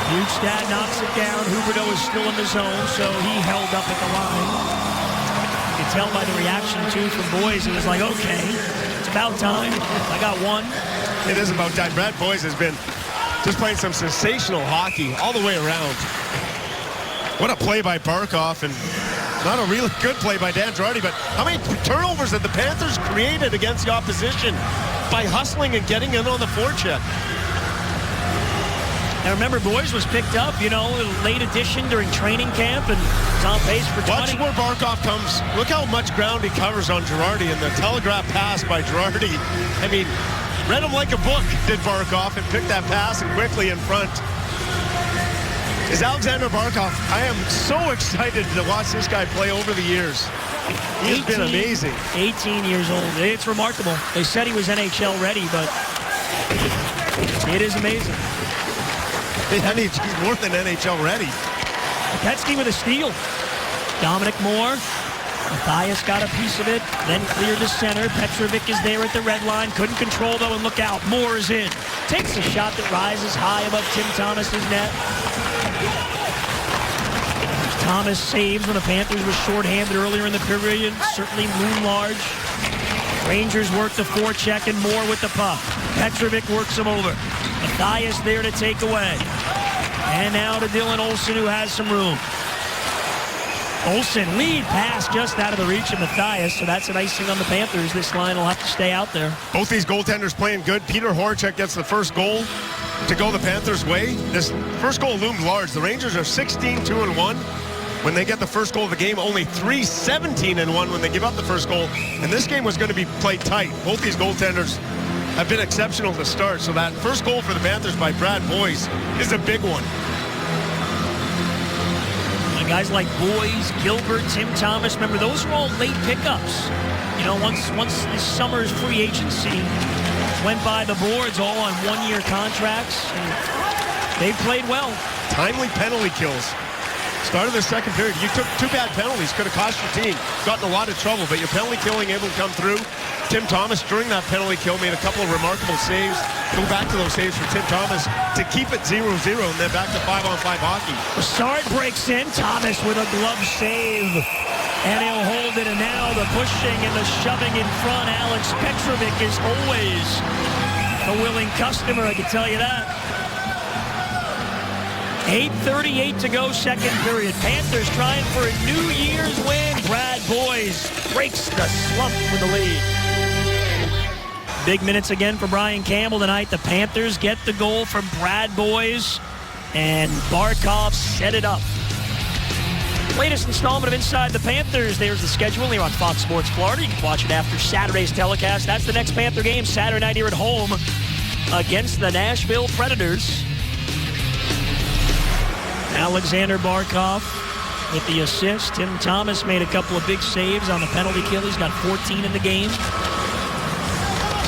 A: Bjugstad knocks it down. Huberdeau is still in the zone, so he held up at the line. You can tell by the reaction, too, from Boys. It was like, okay, it's about time. I got one.
B: It is about time. Brad Boys has been just playing some sensational hockey all the way around. What a play by Barkov, and not a really good play by Dan Girardi, but how many turnovers have the Panthers created against the opposition by hustling and getting in on the forecheck?
A: And remember, Boys was picked up, you know, a late addition during training camp, and is on pace for 20.
B: Watch where Barkov comes. Look how much ground he covers on Girardi, and the telegraph pass by Girardi. I mean, read him like a book, did Barkov, and picked that pass and quickly in front. Is Alexander Barkov. I am so excited to watch this guy play over the years. He's been amazing.
A: 18 years old. It's remarkable. They said he was NHL ready, but it is amazing.
B: He's more than NHL ready.
A: Kopecky with a steal. Dominic Moore. Matthias got a piece of it, then cleared to center. Petrovic is there at the red line. Couldn't control, though, and look out. Moore is in. Takes a shot that rises high above Tim Thomas's net. Thomas saves when the Panthers were shorthanded earlier in the period. Certainly loom large. Rangers work the forecheck, and Moore with the puck. Petrovic works him over. Matthias there to take away. And now to Dylan Olsen, who has some room. Olsen, lead pass just out of the reach of Matthias, so that's an icing on the Panthers. This line will have to stay out there.
B: Both these goaltenders playing good. Peter Horachek gets the first goal to go the Panthers' way. This first goal loomed large. The Rangers are 16-2-1. When they get the first goal of the game, only 3-17-1 when they give up the first goal. And this game was going to be played tight. Both these goaltenders have been exceptional to start. So that first goal for the Panthers by Brad Boys is a big one.
A: guys like Boys, Gilbert, Tim Thomas, remember, those were all late pickups. You know, once this summer's free agency went by the boards, all on one-year contracts, and they played well.
B: Timely penalty kills. Start of the second period, you took 2 bad penalties, could have cost your team, gotten a lot of trouble, but your penalty killing able to come through. Tim Thomas, during that penalty kill, made a couple of remarkable saves. Go back to those saves for Tim Thomas to keep it 0-0 and then back to 5-on-5 hockey.
A: Brassard breaks in, Thomas with a glove save, and he'll hold it, and now the pushing and the shoving in front. Alex Petrovic is always a willing customer, I can tell you that. 8:38 to go, second period. Panthers trying for a New Year's win. Brad Boys breaks the slump with the lead. Big minutes again for Brian Campbell tonight. The Panthers get the goal from Brad Boys, and Barkov set it up. Latest installment of Inside the Panthers. There's the schedule here on Fox Sports Florida. You can watch it after Saturday's telecast. That's the next Panther game, Saturday night here at home against the Nashville Predators. Alexander Barkov with the assist. Tim Thomas made a couple of big saves on the penalty kill. He's got 14 in the game.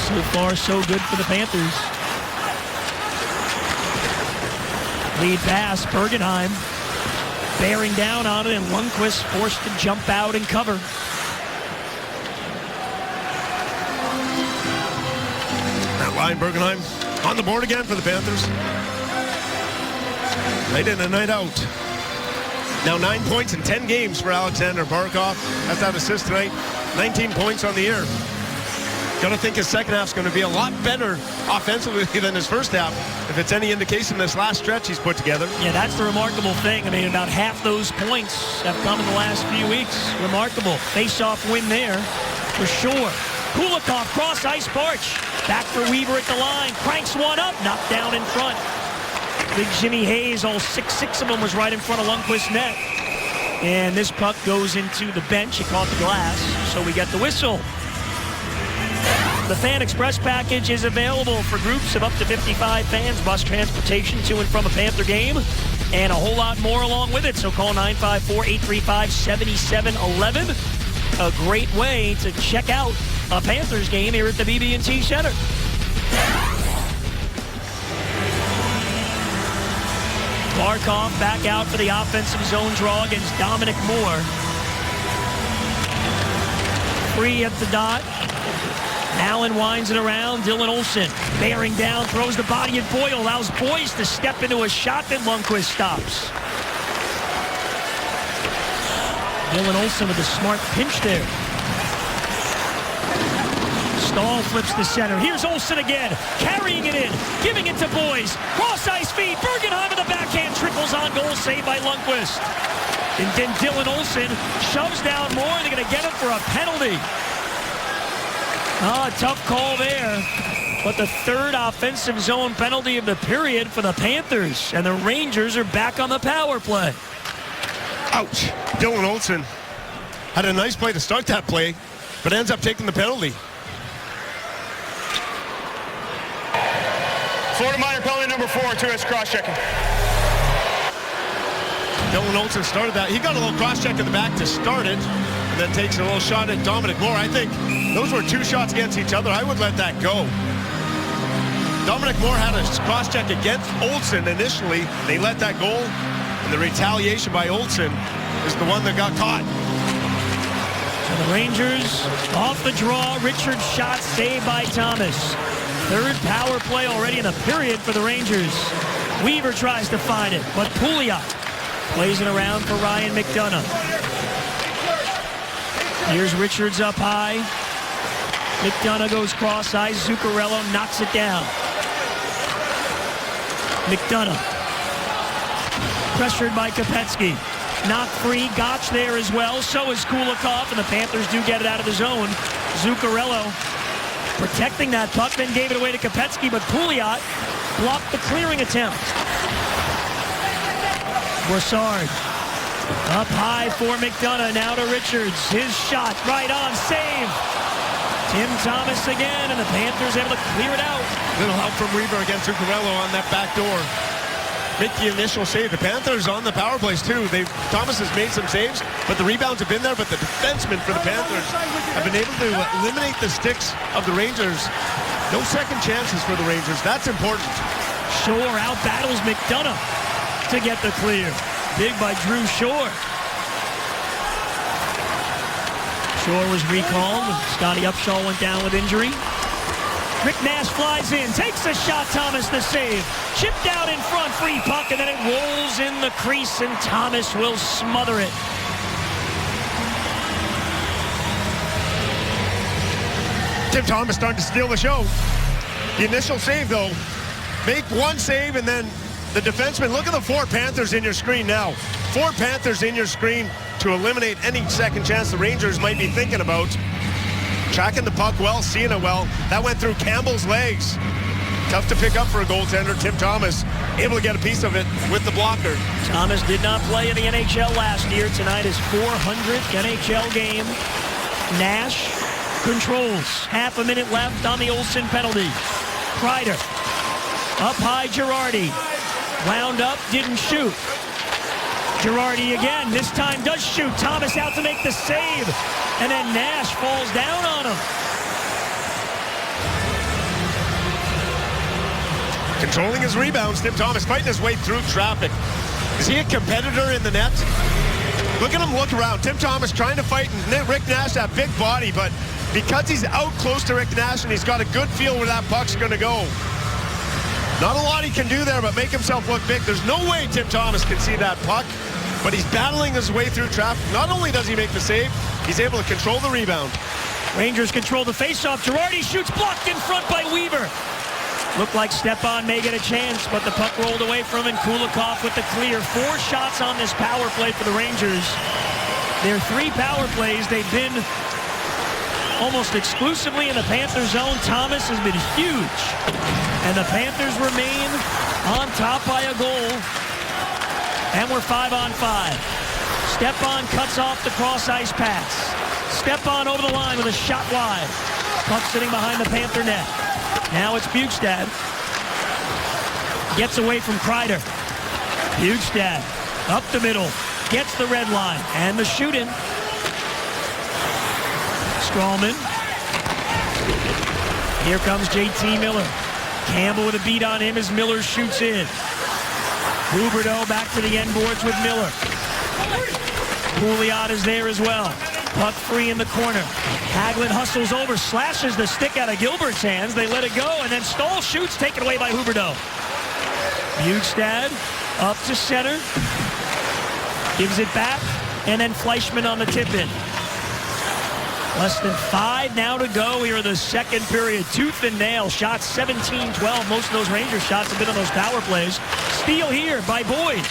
A: So far, so good for the Panthers. Lead pass, Bergenheim bearing down on it, and Lundqvist forced to jump out and cover.
B: That line, Bergenheim on the board again for the Panthers. Night in and night out. Now 9 points in 10 games for Alexander Barkov. That's that assist tonight. 19 points on the year. Got to think his second half's going to be a lot better offensively than his first half, if it's any indication this last stretch he's put together.
A: Yeah, that's the remarkable thing. I mean, about half those points have come in the last few weeks. Remarkable. Face-off win there, for sure. Kulikov, cross-ice Barch. Back for Weaver at the line. Cranks one up, knocked down in front. Big Jimmy Hayes, all 6 of them, was right in front of Lundqvist's net. And this puck goes into the bench. It caught the glass, so we get the whistle. The Fan Express package is available for groups of up to 55 fans, bus transportation to and from a Panther game, and a whole lot more along with it. So call 954-835-7711. A great way to check out a Panthers game here at the BB&T Center. Barkov back out for the offensive zone draw against Dominic Moore. Free at the dot. Allen winds it around. Dylan Olsen bearing down, throws the body at Boyle, allows Boyes to step into a shot that Lundqvist stops. Dylan Olsen with a smart pinch there. Stahl flips the center. Here's Olsen again, carrying it in, giving it to Boyes. Cross-ice feed, Bergenheim with the backhand, trickles on goal, saved by Lundqvist. And then Dylan Olsen shoves down Moore. They're going to get him for a penalty. Tough call there. But the third offensive zone penalty of the period for the Panthers. And the Rangers are back on the power play.
B: Ouch. Dylan Olsen had a nice play to start that play, but ends up taking the penalty.
E: Florida minor penalty number 4, 2-inch cross-checking.
B: Dylan Olsen started that. He got a little cross-check in the back to start it, and then takes a little shot at Dominic Moore. I think those were 2 shots against each other. I would let that go. Dominic Moore had a cross-check against Olsen initially. They let that go, and the retaliation by Olsen is the one that got caught.
A: And the Rangers off the draw. Richard's shot saved by Thomas. Third power play already in the period for the Rangers. Weaver tries to find it, but Pouliot plays it around for Ryan McDonough. Here's Richards up high. McDonough goes cross-ice. Zuccarello knocks it down. McDonough pressured by Kopecky. Knocked free. Gotch there as well. So is Kulikov, and the Panthers do get it out of the zone. Zuccarello protecting that puck, then gave it away to Kopecky, but Pouliot blocked the clearing attempt. Brassard up high for McDonough, now to Richards. His shot right on, save. Tim Thomas again, and the Panthers able to clear it out.
B: Little help from Weaver against Zuccarello on that back door. make the initial save. The Panthers on the power plays too. Thomas has made some saves, but the rebounds have been there. But the defensemen for the Panthers have been able to eliminate the sticks of the Rangers. No second chances for the Rangers. That's important.
A: Shore out battles McDonough to get the clear. Big by Drew Shore. Shore was recalled when Scotty Upshaw went down with injury. Rick Nash flies in, takes a shot, Thomas the save. Chipped out in front, free puck, and then it rolls in the crease, and Thomas will smother it.
B: Tim Thomas starting to steal the show. The initial save, though, make one save, and then the defenseman, look at the 4 Panthers in your screen now. 4 Panthers in your screen to eliminate any second chance the Rangers might be thinking about. Tracking the puck well, seeing it well. That went through Campbell's legs. Tough to pick up for a goaltender. Tim Thomas able to get a piece of it with the blocker.
A: Thomas did not play in the NHL last year. Tonight is 400th NHL game. Nash controls. Half a minute left on the Olsen penalty. Kreider. Up high, Girardi. Wound up, didn't shoot. Girardi again, this time does shoot. Thomas out to make the save. And then Nash falls down on him.
B: Controlling his rebounds, Tim Thomas fighting his way through traffic. Is he a competitor in the net? Look at him look around. Tim Thomas trying to fight Rick Nash, that big body, but because he's out close to Rick Nash and he's got a good feel where that puck's going to go. Not a lot he can do there, but make himself look big. There's no way Tim Thomas can see that puck, but he's battling his way through traffic. Not only does he make the save, he's able to control the rebound.
A: Rangers control the faceoff. Girardi shoots, blocked in front by Weaver. Looked like Stepan may get a chance, but the puck rolled away from him. Kulikov with the clear. 4 shots on this power play for the Rangers. Their 3 power plays, they've been almost exclusively in the Panther zone. Thomas has been huge. And the Panthers remain on top by a goal. And we're 5-on-5. Stepan cuts off the cross-ice pass. Stepan over the line with a shot wide. Puck sitting behind the Panther net. Now it's Bjugstad. Gets away from Kreider. Bjugstad up the middle. Gets the red line. And the shoot-in. Strawman. Here comes JT Miller. Campbell with a beat on him as Miller shoots in. Huberdeau back to the end boards with Miller. Pouliot is there as well. Puck free in the corner. Hagelin hustles over, slashes the stick out of Gilbert's hands. They let it go, and then Stahl shoots, taken away by Huberdeau. Bjugstad up to center. Gives it back, and then Fleischmann on the tip-in. Less than 5 now to go here in the second period. Tooth and nail. Shots 17-12. Most of those Rangers shots have been on those power plays. Steal here by Boyes.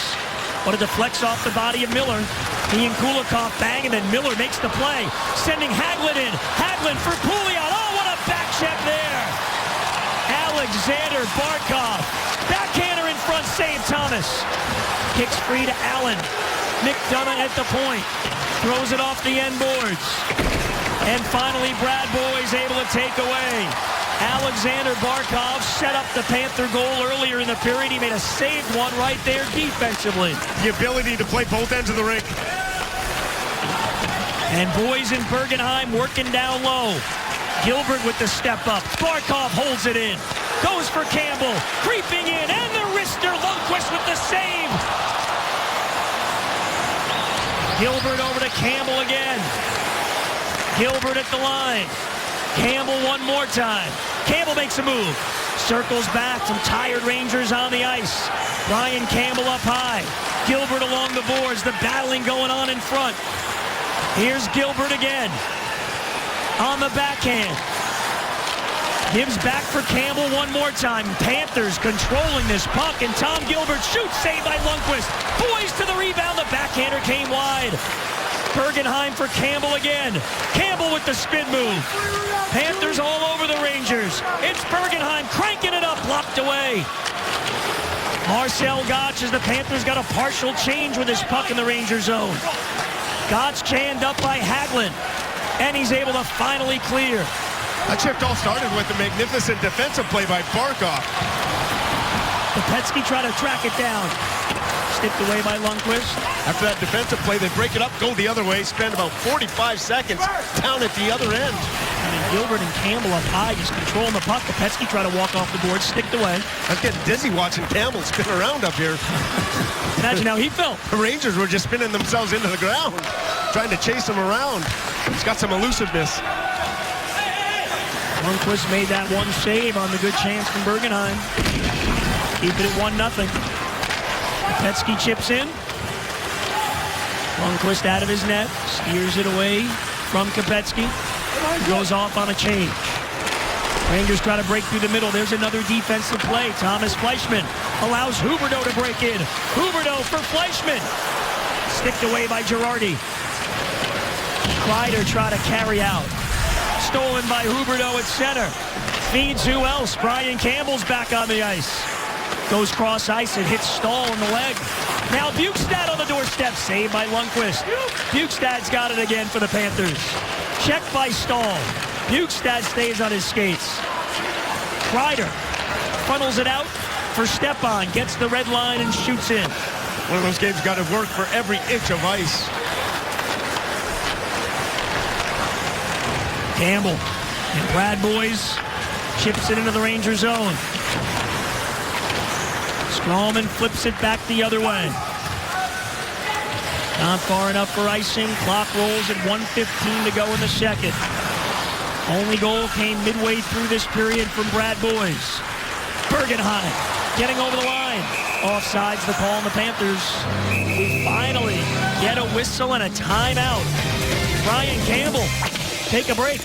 A: But it deflects off the body of Miller. He and Kulikov bang, and then Miller makes the play. Sending Hagelin in. Hagelin for Pouliot. Oh, what a back check there. Alexander Barkov. Backhander in front. Save Thomas. Kicks free to Allen. McDonough at the point. Throws it off the end boards. And finally, Brad Boyes able to take away. Alexander Barkov set up the Panther goal earlier in the period. He made a saved one right there defensively.
B: The ability to play both ends of the rink.
A: And Boyes and Bergenheim working down low. Gilbert with the step up. Barkov holds it in. Goes for Campbell. Creeping in. And the wrister. Lundqvist with the save. Gilbert over to Campbell again. Gilbert at the line. Campbell one more time. Campbell makes a move. Circles back. Some tired Rangers on the ice. Brian Campbell up high. Gilbert along the boards. The battling going on in front. Here's Gilbert again. On the backhand. Gives back for Campbell one more time. Panthers controlling this puck. And Tom Gilbert shoots. Saved by Lundqvist. Boyes to the rebound. The backhander came wide. Bergenheim for Campbell again. Campbell with the spin move. Panthers all over the Rangers. It's Bergenheim cranking it up, blocked away. Marcel Gotch as the Panthers got a partial change with his puck in the Ranger zone. Gotch channed up by Hagelin, and he's able to finally clear.
B: That shift all started with a magnificent defensive play by Barkov.
A: Kopetsky trying to track it down. Stipped away by Lundqvist.
B: After that defensive play, they break it up, go the other way, spend about 45 seconds down at the other end.
A: And Gilbert and Campbell up high, just controlling the puck. Kopetsky trying to walk off the board, sticked away.
B: I was getting dizzy watching Campbell spin around up here.
A: Imagine how he felt.
B: The Rangers were just spinning themselves into the ground, trying to chase him around. He's got some elusiveness.
A: Lundqvist made that one save on the good chance from Bergenheim. Keep it at 1-0. Kopetsky chips in. Lundqvist out of his net, steers it away from Kopetsky. Goes off on a change. Rangers try to break through the middle. There's another defensive play. Thomas Fleischmann allows Huberdeau to break in. Huberdeau for Fleischmann. Sticked away by Girardi. Kreider try to carry out. Stolen by Huberdeau at center. Feeds who else? Brian Campbell's back on the ice. Goes cross ice and hits Stahl in the leg. Now Bukestad on the doorstep. Saved by Lundqvist. Bukestad's got it again for the Panthers. Checked by Stahl. Bukestad stays on his skates. Kreider funnels it out for Stepan. Gets the red line and shoots in.
B: One of those games got to work for every inch of ice.
A: Campbell and Brad Boyes chips it into the Ranger zone. Strawman flips it back the other way. Not far enough for icing. Clock rolls at 1:15 to go in the second. Only goal came midway through this period from Brad Boyes. Bergenheim getting over the line. Offsides the call, and the Panthers finally get a whistle and a timeout. Brian Campbell, take a break.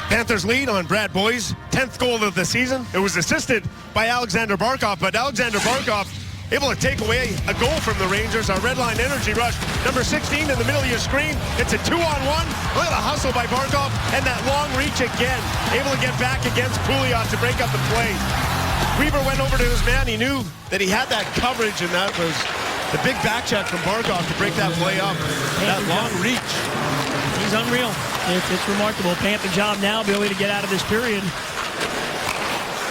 B: Panthers lead on Brad Boyes, 10th goal of the season. It was assisted by Alexander Barkov, but Alexander Barkov able to take away a goal from the Rangers. Our red line energy rush. Number 16 in the middle of your screen. It's a 2-on-1. Look at the hustle by Barkov and that long reach again. Able to get back against Pouliot to break up the play. Weaver went over to his man. He knew that he had that coverage, and that was the big back check from Barkov to break that play up. That long reach.
A: He's unreal. It's remarkable. Panther job now, Billy, to get out of this period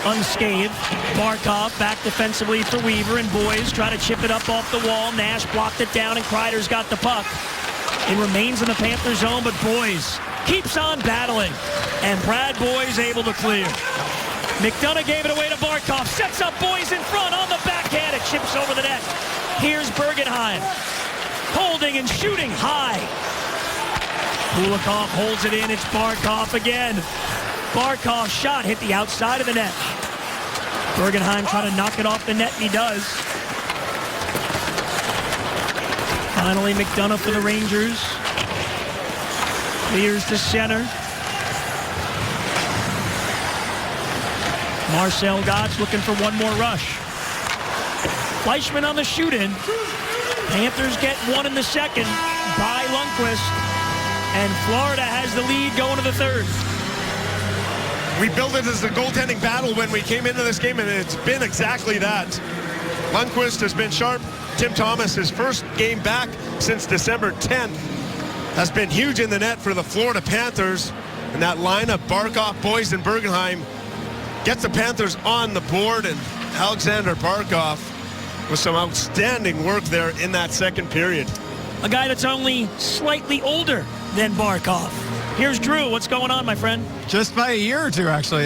A: unscathed. Barkov back defensively for Weaver, and Boyes try to chip it up off the wall. Nash blocked it down, and Kreider's got the puck. It remains in the Panther zone, but Boyes keeps on battling, and Brad Boyes able to clear. McDonough gave it away to Barkov. Sets up Boyes in front on the backhand. It chips over the net. Here's Bergenheim. Holding and shooting high. Kulikov holds it in. It's Barkov again. Barkov's shot hit the outside of the net. Bergenheim trying to knock it off the net, and he does. Finally, McDonough for the Rangers. Clears to center. Marcel Gotts looking for one more rush. Fleischmann on the shoot-in. Panthers get one in the second by Lundqvist. And Florida has the lead going to the third.
B: We built it as a goaltending battle when we came into this game, and it's been exactly that. Lundqvist has been sharp. Tim Thomas, his first game back since December 10th, has been huge in the net for the Florida Panthers. And that lineup, Barkov, Boyes, and Bergenheim, gets the Panthers on the board, and Alexander Barkov with some outstanding work there in that second period.
A: A guy that's only slightly older than Barkov. Here's Drew. What's going on, my friend?
C: Just by a year or two, actually.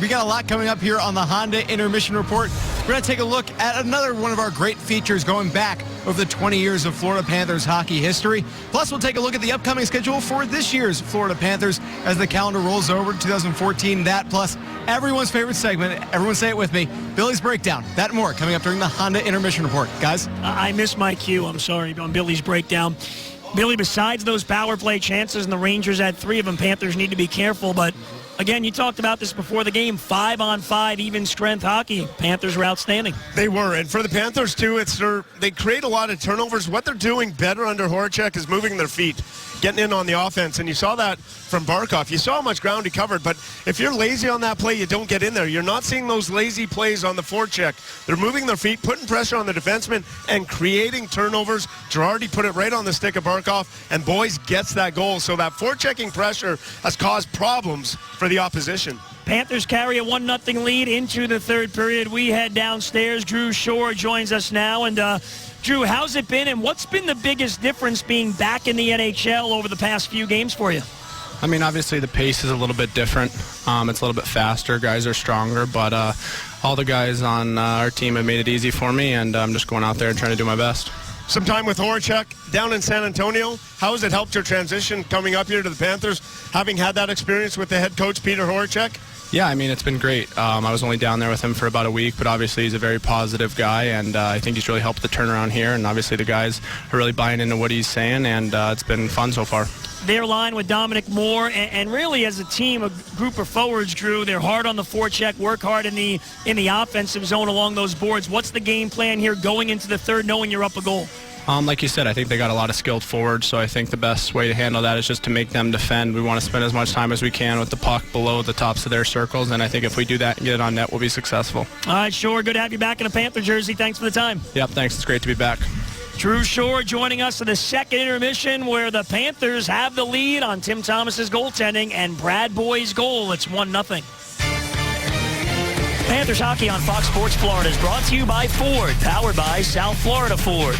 C: We got a lot coming up here on the Honda Intermission Report. We're going to take a look at another one of our great features going back over the 20 years of Florida Panthers hockey history. Plus, we'll take a look at the upcoming schedule for this year's Florida Panthers as the calendar rolls over to 2014. That plus everyone's favorite segment, everyone say it with me, Billy's Breakdown. That and more coming up during the Honda Intermission Report. Guys?
A: I missed my cue. I'm sorry on Billy's Breakdown. Billy, besides those power play chances, and the Rangers had 3 of them, Panthers need to be careful. But, again, you talked about this before the game, 5-on-5 even strength hockey. Panthers were outstanding.
B: They were. And for the Panthers, too, they create a lot of turnovers. What they're doing better under Horacek is moving their feet, getting in on the offense. And you saw that from Barkov. You saw how much ground he covered. But if you're lazy on that play, you don't get in there. You're not seeing those lazy plays on the forecheck. They're moving their feet, putting pressure on the defenseman, and creating turnovers. Girardi put it right on the stick of Barkov, and Boyes gets that goal. So that forechecking pressure has caused problems for for the opposition.
A: Panthers carry a 1-0 lead into the third period. We head downstairs. Drew Shore joins us now. And Drew, how's it been, and what's been the biggest difference being back in the NHL over the past few games for you?
F: I mean, obviously the pace is a little bit different. It's a little bit faster. Guys are stronger, but all the guys on our team have made it easy for me, and I'm just going out there and trying to do my best.
B: Some time with Horachek down in San Antonio. How has it helped your transition coming up here to the Panthers, having had that experience with the head coach, Peter Horachek?
F: Yeah, I mean, it's been great. I was only down there with him for about a week, but obviously he's a very positive guy, and I think he's really helped the turnaround here, and obviously the guys are really buying into what he's saying, and it's been fun so far.
A: Their line with Dominic Moore, and really as a team, a group of forwards, Drew, they're hard on the forecheck, work hard in the offensive zone along those boards. What's the game plan here going into the third, knowing you're up a goal?
F: Like you said, I think they got a lot of skilled forwards, so I think the best way to handle that is just to make them defend. We want to spend as much time as we can with the puck below the tops of their circles, and I think if we do that and get it on net, we'll be successful.
A: All right, Shore, good to have you back in a Panther jersey. Thanks for the time.
F: Yep, thanks. It's great to be back.
A: Drew Shore joining us in the second intermission where the Panthers have the lead on Tim Thomas's goaltending and Brad Boy's goal. It's 1-0. Panthers hockey on Fox Sports Florida is brought to you by Ford, powered by South Florida Ford.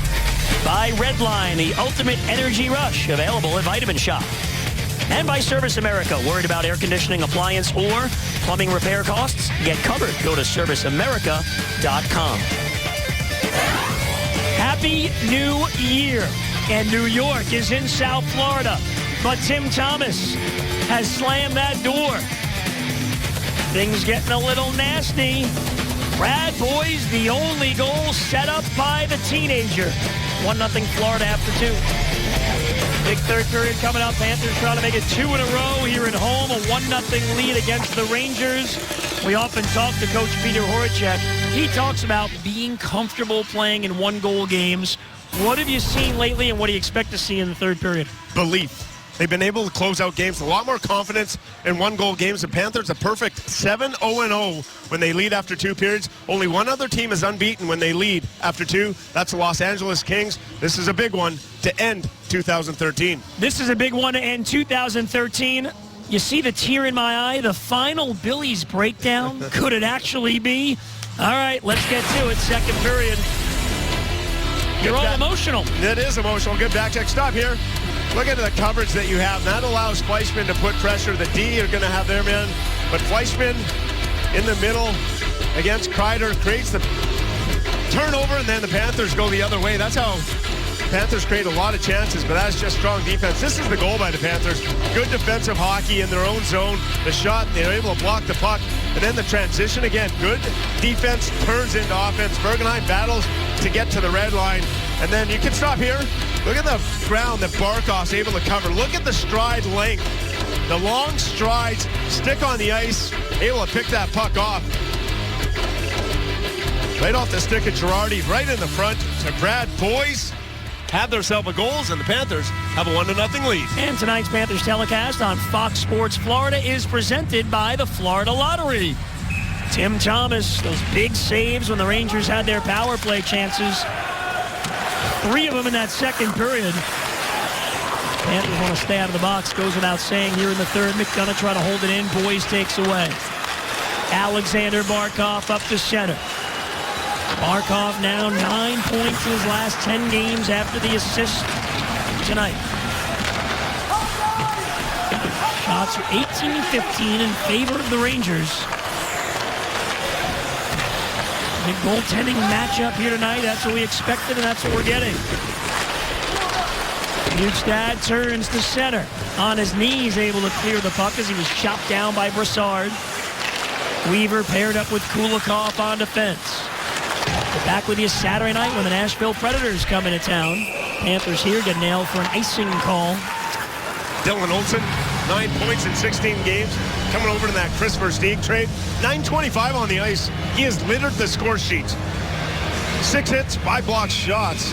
A: By Redline, the ultimate energy rush, available at Vitamin Shop. And by Service America, worried about air conditioning, appliance, or plumbing repair costs? Get covered. Go to serviceamerica.com. Happy New Year. And New York is in South Florida. But Tim Thomas has slammed that door. Things getting a little nasty. Brad Boy's the only goal set up by the teenager. 1-0 Florida after 2. Big third period coming up. Panthers trying to make it 2 in a row here at home. A 1-0 lead against the Rangers. We often talk to Coach Peter Horachek. He talks about being comfortable playing in one-goal games. What have you seen lately, and what do you expect to see in the third period?
B: Belief. They've been able to close out games, a lot more confidence in one-goal games. The Panthers a perfect 7-0-0 when they lead after 2 periods. Only one other team is unbeaten when they lead after 2. That's the Los Angeles Kings. This is a big one to end 2013.
A: This is a big one to end 2013. You see the tear in my eye? The final Billy's breakdown? Could it actually be? All right, let's get to it. Second period. You're all emotional.
B: It is emotional. Good back check. Stop here. Look at the coverage that you have. That allows Fleischmann to put pressure. The D are going to have their men. But Fleischmann in the middle against Kreider creates the turnover, and then the Panthers go the other way. That's how Panthers create a lot of chances, but that's just strong defense. This is the goal by the Panthers. Good defensive hockey in their own zone. The shot, they're able to block the puck. And then the transition again. Good defense turns into offense. Bergenheim battles to get to the red line. And then you can stop here. Look at the ground that Barkov's able to cover. Look at the stride length. The long strides, stick on the ice, able to pick that puck off. Right off the stick of Girardi, right in the front to Brad Boys. Have themselves a goals, and the Panthers have a 1-0 lead.
A: And tonight's Panthers telecast on Fox Sports Florida is presented by the Florida Lottery. Tim Thomas, those big saves when the Rangers had their power play chances. 3 of them in that second period. Panthers want to stay out of the box. Goes without saying here in the third. McDonough trying to hold it in. Boys takes away. Alexander Barkov up to center. Barkov now 9 points in his last 10 games after the assist tonight. Shots are 18-15 in favor of the Rangers. Big goaltending matchup here tonight. That's what we expected, and that's what we're getting. Bjugstad turns to center. On his knees, able to clear the puck as he was chopped down by Brassard. Weaver paired up with Kulikov on defense. We're back with you Saturday night when the Nashville Predators come into town. Panthers here get nailed for an icing call.
B: Dylan Olsen, 9 points in 16 games. Coming over to that Chris Versteeg trade. 925 on the ice. He has littered the score sheets. 6 hits, 5 blocked shots.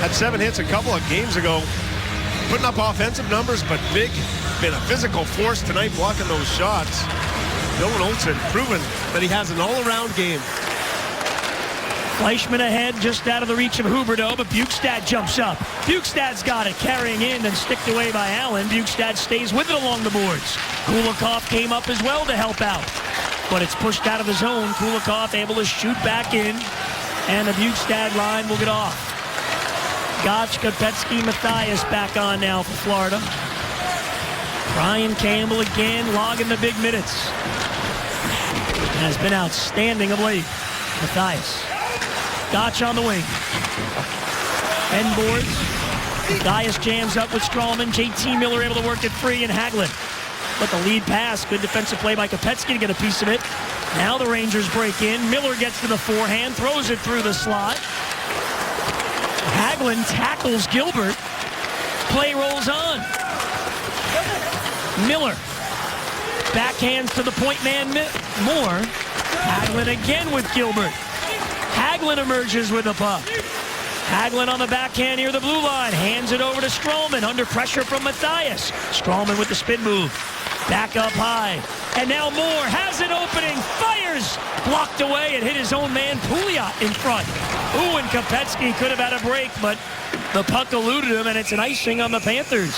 B: Had 7 hits a couple of games ago. Putting up offensive numbers, but big. Been a physical force tonight blocking those shots. Dylan Olsen proven that he has an all-around game.
A: Fleischman ahead, just out of the reach of Huberdeau, but Bukestad jumps up. Bukestad's got it, carrying in, then sticked away by Allen. Bukestad stays with it along the boards. Kulikov came up as well to help out, but it's pushed out of the zone. Kulikov able to shoot back in, and the Bukestad line will get off. Gotch, Kopecky, Mathias back on now for Florida. Brian Campbell again logging the big minutes. And has been outstanding of late. Mathias. Gotch on the wing. End boards. Mathias jams up with Strawman. JT Miller able to work it free, and Hagelin. But the lead pass. Good defensive play by Kopecky to get a piece of it. Now the Rangers break in. Miller gets to the forehand, throws it through the slot. Hagelin tackles Gilbert. Play rolls on. Miller backhands to the point man Moore. Hagelin again with Gilbert. Hagelin emerges with the puck. Hagelin on the backhand near the blue line. Hands it over to Strawman. Under pressure from Mathias. Strawman with the spin move. Back up high. And now Moore has an opening. Fires. Blocked away and hit his own man Pouliot in front. Ooh, and Kopecky could have had a break, but the puck eluded him, and it's an icing on the Panthers.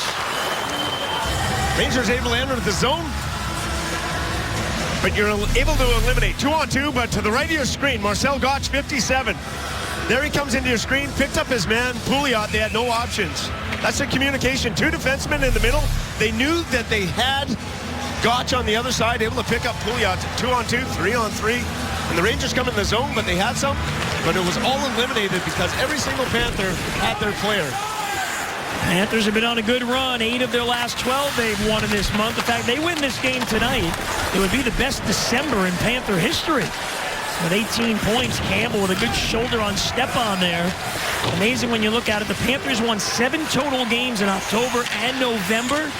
B: Rangers able to enter the zone, but you're able to eliminate 2-on-2, but to the right of your screen, Marcel Gotch, 57. There he comes into your screen, picked up his man, Pouliot. They had no options. That's the communication. Two defensemen in the middle. They knew that they had Gotch on the other side, able to pick up Pouliot. 2-on-2, 3-on-3. And the Rangers come in the zone, but they had some. But it was all eliminated because every single Panther had their player.
A: Panthers have been on a good run. 8 of their last 12 they've won in this month. In fact, they win this game tonight, it would be the best December in Panther history. With 18 points, Campbell with a good shoulder on Stepan there. Amazing when you look at it. The Panthers won 7 total games in October and November.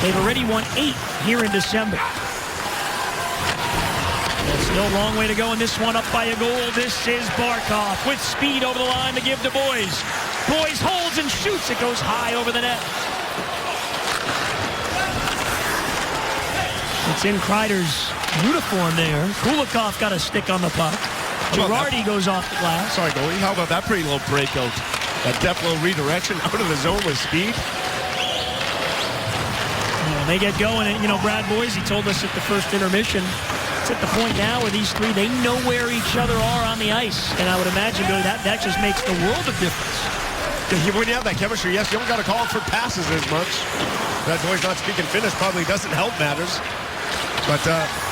A: They've already won 8 here in December. Still a long way to go in this one, up by a goal. This is Barkov with speed over the line to give to Boyes. Boyes holds and shoots. It goes high over the net. It's in Kreider's uniform there. Kulikov got a stick on the puck. Girardi goes off the glass.
B: Sorry, goalie. How about that pretty little breakout? That deft little redirection out of the zone with speed.
A: When they get going, and Brad Boyes, he told us at the first intermission, it's at the point now where these three, they know where each other are on the ice. And I would imagine, Billy, that just makes the world of difference.
B: When you have that chemistry, yes, you don't got to call for passes as much. Brad Boyes not speaking Finnish probably doesn't help matters. But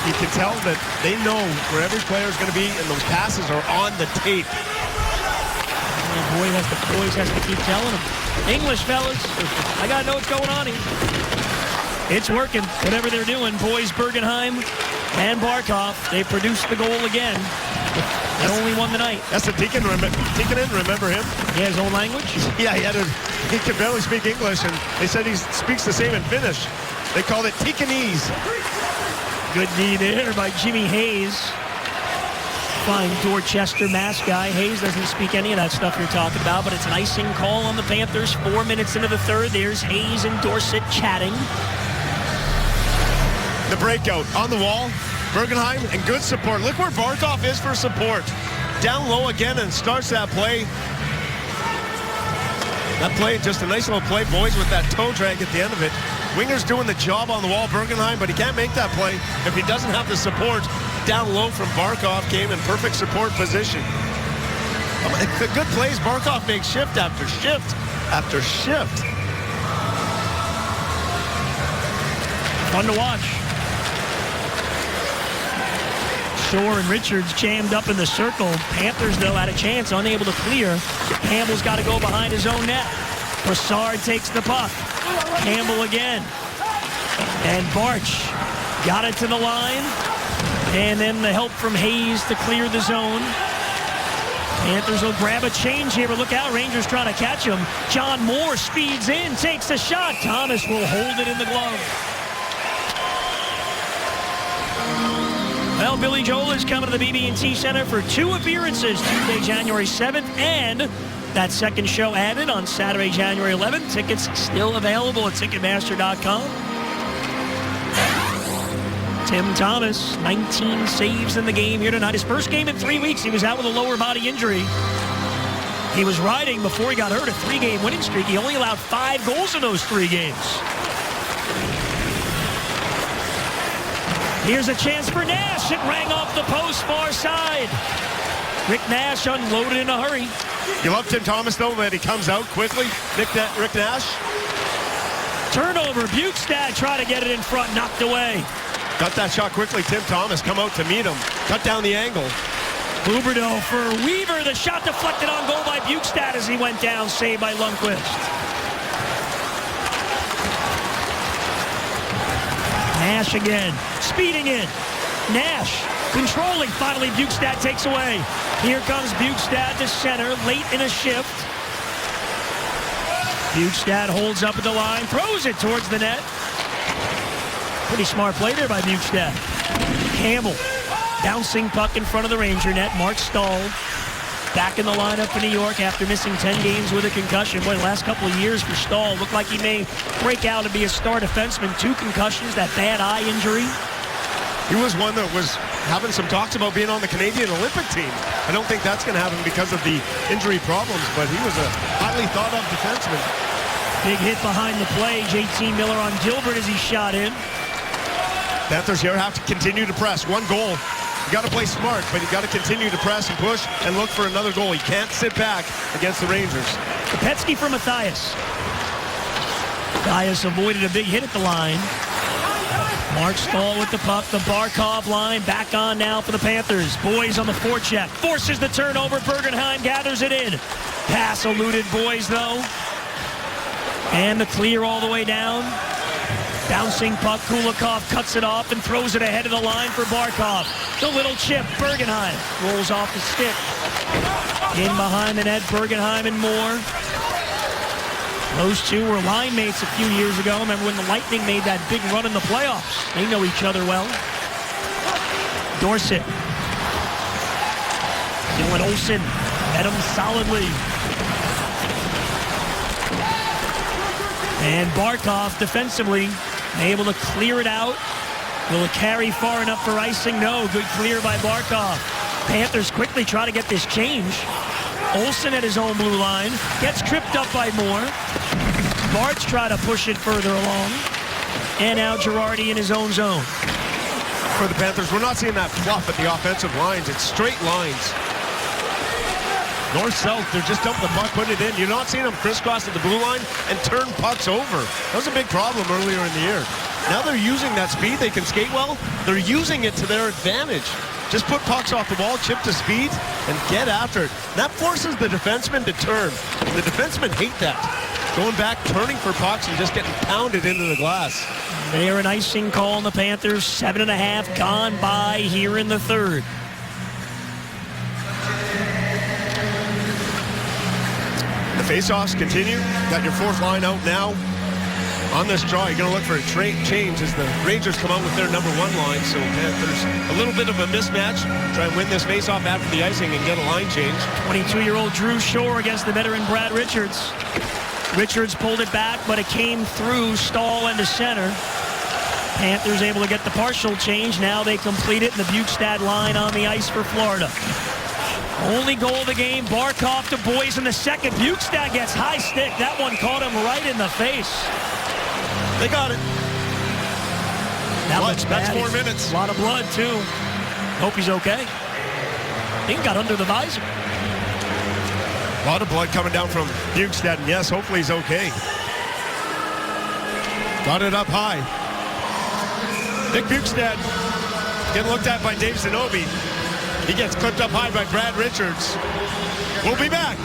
B: you can tell that they know where every player is going to be, and those passes are on the tape.
A: And Boyes has to keep telling them, English, fellas, I got to know what's going on here. It's working, whatever they're doing. Boyes, Bergenheim, and Barkov, they produced the goal again. They only won the night.
B: That's the Tikkanen, remember him?
A: He has his own language?
B: Yeah, he could barely speak English, and they said he speaks the same in Finnish. They called it Tikkanese.
A: Good knee there by Jimmy Hayes. Fine Dorchester mass guy. Hayes doesn't speak any of that stuff you're talking about, but it's an icing call on the Panthers. 4 minutes into the third. There's Hayes and Dorsett chatting.
B: The breakout on the wall. Bergenheim and good support. Look where Barkov is for support. Down low again and starts that play. That play, just a nice little play. Boyes with that toe drag at the end of it. Winger's doing the job on the wall, Bergenheim, but he can't make that play if he doesn't have the support down low from Barkov. Came in perfect support position. The good plays Barkov makes shift after shift after shift.
A: Fun to watch. Shore and Richards jammed up in the circle. Panthers, though, had a chance, unable to clear. Campbell's got to go behind his own net. Brassard takes the puck. Campbell again. And Barch got it to the line. And then the help from Hayes to clear the zone. Panthers will grab a change here, but look out, Rangers trying to catch him. John Moore speeds in, takes a shot. Thomas will hold it in the glove. Well, Billy Joel is coming to the BB&T Center for 2 appearances, Tuesday, January 7th, and that second show added on Saturday, January 11th. Tickets still available at Ticketmaster.com. Tim Thomas, 19 saves in the game here tonight. His first game in 3 weeks. He was out with a lower body injury. He was riding before he got hurt, a 3-game winning streak. He only allowed 5 goals in those 3 games. Here's a chance for Nash. It rang off the post, far side. Rick Nash unloaded in a hurry.
B: You love Tim Thomas, though, that he comes out quickly. Rick Nash.
A: Turnover. Bukestad tried to get it in front, knocked away.
B: Got that shot quickly. Tim Thomas come out to meet him. Cut down the angle.
A: Huberdeau for Weaver. The shot deflected on goal by Bukestad as he went down. Saved by Lundqvist. Nash again. Speeding in. Nash controlling. Finally, Bukestad takes away. Here comes Bukestad to center. Late in a shift. Bukestad holds up at the line. Throws it towards the net. Pretty smart play there by Bukestad. Campbell, bouncing puck in front of the Ranger net. Mark Stahl back in the lineup for New York after missing 10 games with a concussion. Boy, the last couple of years for Stahl looked like he may break out and be a star defenseman. 2 concussions, that bad eye injury.
B: He was one that was having some talks about being on the Canadian Olympic team. I don't think that's going to happen because of the injury problems, but he was a highly thought-of defenseman.
A: Big hit behind the play. JT Miller on Gilbert as he shot in.
B: Panthers here have to continue to press. 1 goal. You got to play smart, but you got to continue to press and push and look for another goal. You can't sit back against the Rangers.
A: Kopetsky for Matthias. Matthias avoided a big hit at the line. Mark Stahl with the puck. The Barkov line back on now for the Panthers. Boys on the forecheck. Forces the turnover. Bergenheim gathers it in. Pass eluded Boys, though. And the clear all the way down. Bouncing puck, Kulikov cuts it off and throws it ahead of the line for Barkov. The little chip, Bergenheim rolls off the stick. In behind the net, Bergenheim and Moore. Those two were line mates a few years ago. Remember when the Lightning made that big run in the playoffs? They know each other well. Dorsett. Dylan Olsen met him solidly. And Barkov defensively able to clear it out. Will it carry far enough for icing? No. Good clear by Barkov. Panthers quickly try to get this change. Olsen at his own blue line. Gets tripped up by Moore. March try to push it further along. And now Girardi in his own zone.
B: For the Panthers, we're not seeing that fluff at the offensive lines. It's straight lines. North-south, they're just dumping the puck, putting it in. You're not seeing them crisscross at the blue line and turn pucks over. That was a big problem earlier in the year. Now they're using that speed. They can skate well. They're using it to their advantage. Just put pucks off the wall, chip to speed, and get after it. That forces the defenseman to turn. The defensemen hate that. Going back, turning for pucks, and just getting pounded into the glass.
A: There an icing call on the Panthers. 7.5 gone by here in the third.
B: The face-offs continue. Got your 4th line out now. On this draw, you're going to look for a change as the Rangers come out with their number 1 line. So there's a little bit of a mismatch. Try and win this face-off after the icing and get a line change.
A: 22-year-old Drew Shore against the veteran Brad Richards. Richards pulled it back, but it came through Stahl into center. Panthers able to get the partial change. Now they complete it, and the Bukestad line on the ice for Florida. Only goal of the game, Barkov to Boys in the second. Bukestad gets high stick. That one caught him right in the face.
B: They got it.
A: That looks bad.
B: That's 4 minutes.
A: A lot of blood, too. Hope he's okay. I think he got under the visor.
B: A lot of blood coming down from Bukestad, and yes, hopefully he's okay. Got it up high. Nick Bukestad getting looked at by Dave Zanobi. He gets clipped up high by Brad Richards. We'll be back.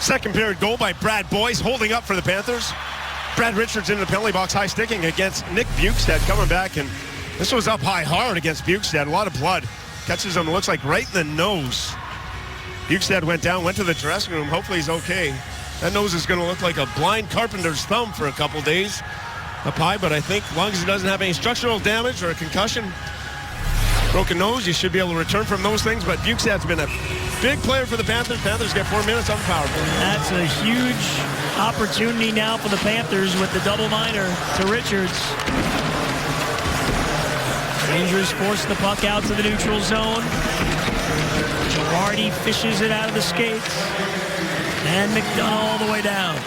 B: Second period goal by Brad Boyce, holding up for the Panthers. Brad Richards into the penalty box, high sticking against Nick Bukestad, coming back, and this was up high hard against Bukestad. A lot of blood. Catches him, looks like right in the nose. Bukestad went down, went to the dressing room. Hopefully he's okay. That nose is going to look like a blind carpenter's thumb for a couple days up high, but I think as long as he doesn't have any structural damage or a concussion, broken nose, you should be able to return from those things. But Bukestad's been a Big player for the Panthers. Panthers get 4 minutes on the power play.
A: That's a huge opportunity now for the Panthers with the double minor to Richards. Rangers force the puck out to the neutral zone. Girardi fishes it out of the skates. And McDonough all the way down.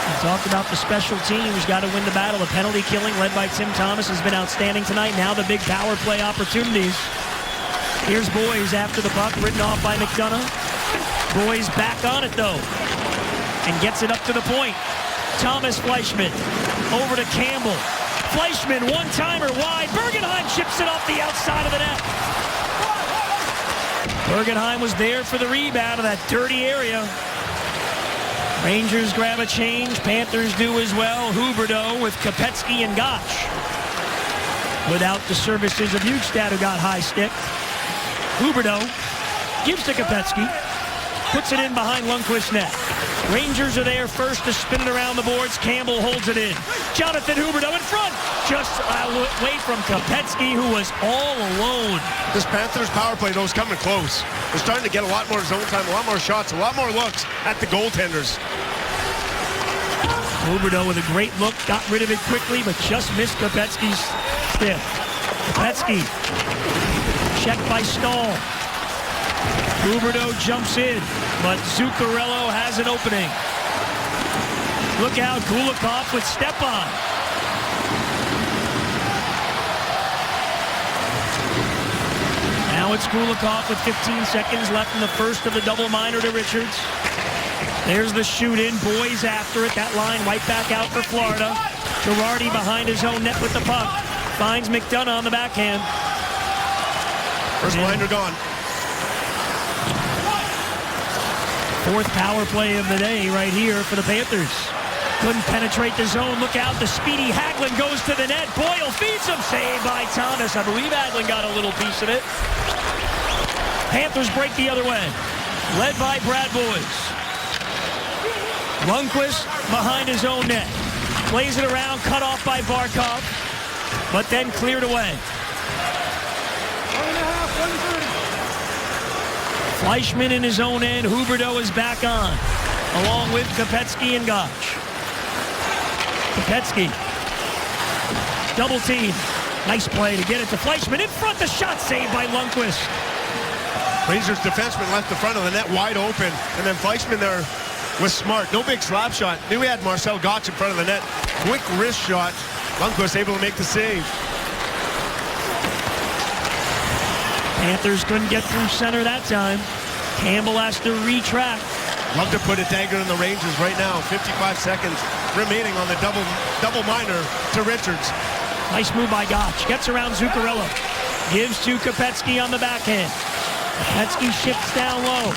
A: We talked about the special teams. Got to win the battle. The penalty killing led by Tim Thomas has been outstanding tonight. Now the big power play opportunities. Here's Boyes after the puck, written off by McDonough. Boyes back on it, though, and gets it up to the point. Thomas Fleischmann over to Campbell. Fleischmann, one-timer wide. Bergenheim chips it off the outside of the net. Bergenheim was there for the rebound of that dirty area. Rangers grab a change. Panthers do as well. Huberdeau with Kopetsky and Gotch. Without the services of Bjugstad, who got high stick. Huberdeau gives to Kopetsky. Puts it in behind Lundqvist's net. Rangers are there first to spin it around the boards. Campbell holds it in. Jonathan Huberdeau in front. Just away from Kopetsky, who was all alone.
B: This Panthers power play, though, is coming close. They're starting to get a lot more zone time, a lot more shots, a lot more looks at the goaltenders.
A: Huberdeau with a great look. Got rid of it quickly, but just missed Kopetsky's stick. Kopetsky. Checked by Stahl. Huberdeau jumps in, but Zuccarello has an opening. Look out, Kulikov with Stepan. Now it's Kulikov with 15 seconds left in the first of the double minor to Richards. There's the shoot in, Boyes after it. That line right back out for Florida. Girardi behind his own net with the puck. Finds McDonough on the backhand.
B: First liner gone.
A: Fourth power play of the day right here for the Panthers. Couldn't penetrate the zone. Look out, the speedy Hagelin goes to the net. Boyle feeds him. Saved by Thomas. I believe Hagelin got a little piece of it. Panthers break the other way. Led by Brad Boyes. Lundqvist behind his own net. Plays it around, cut off by Barkov, but then cleared away. Fleischmann in his own end. Huberdeau is back on, along with Kopetsky and Gotch. Kopetsky, double team. Nice play to get it to Fleischmann. In front, the shot saved by Lundqvist.
B: Rangers defenseman left the front of the net wide open, and then Fleischmann there was smart. No big slap shot. Knew we had Marcel Gotch in front of the net. Quick wrist shot. Lundqvist able to make the save.
A: Panthers couldn't get through center that time. Campbell has to retract.
B: Love to put a dagger in the Rangers right now. 55 seconds remaining on the double minor to Richards.
A: Nice move by Gotch. Gets around Zuccarello. Gives to Kopetsky on the backhand. Kopetsky shifts down low.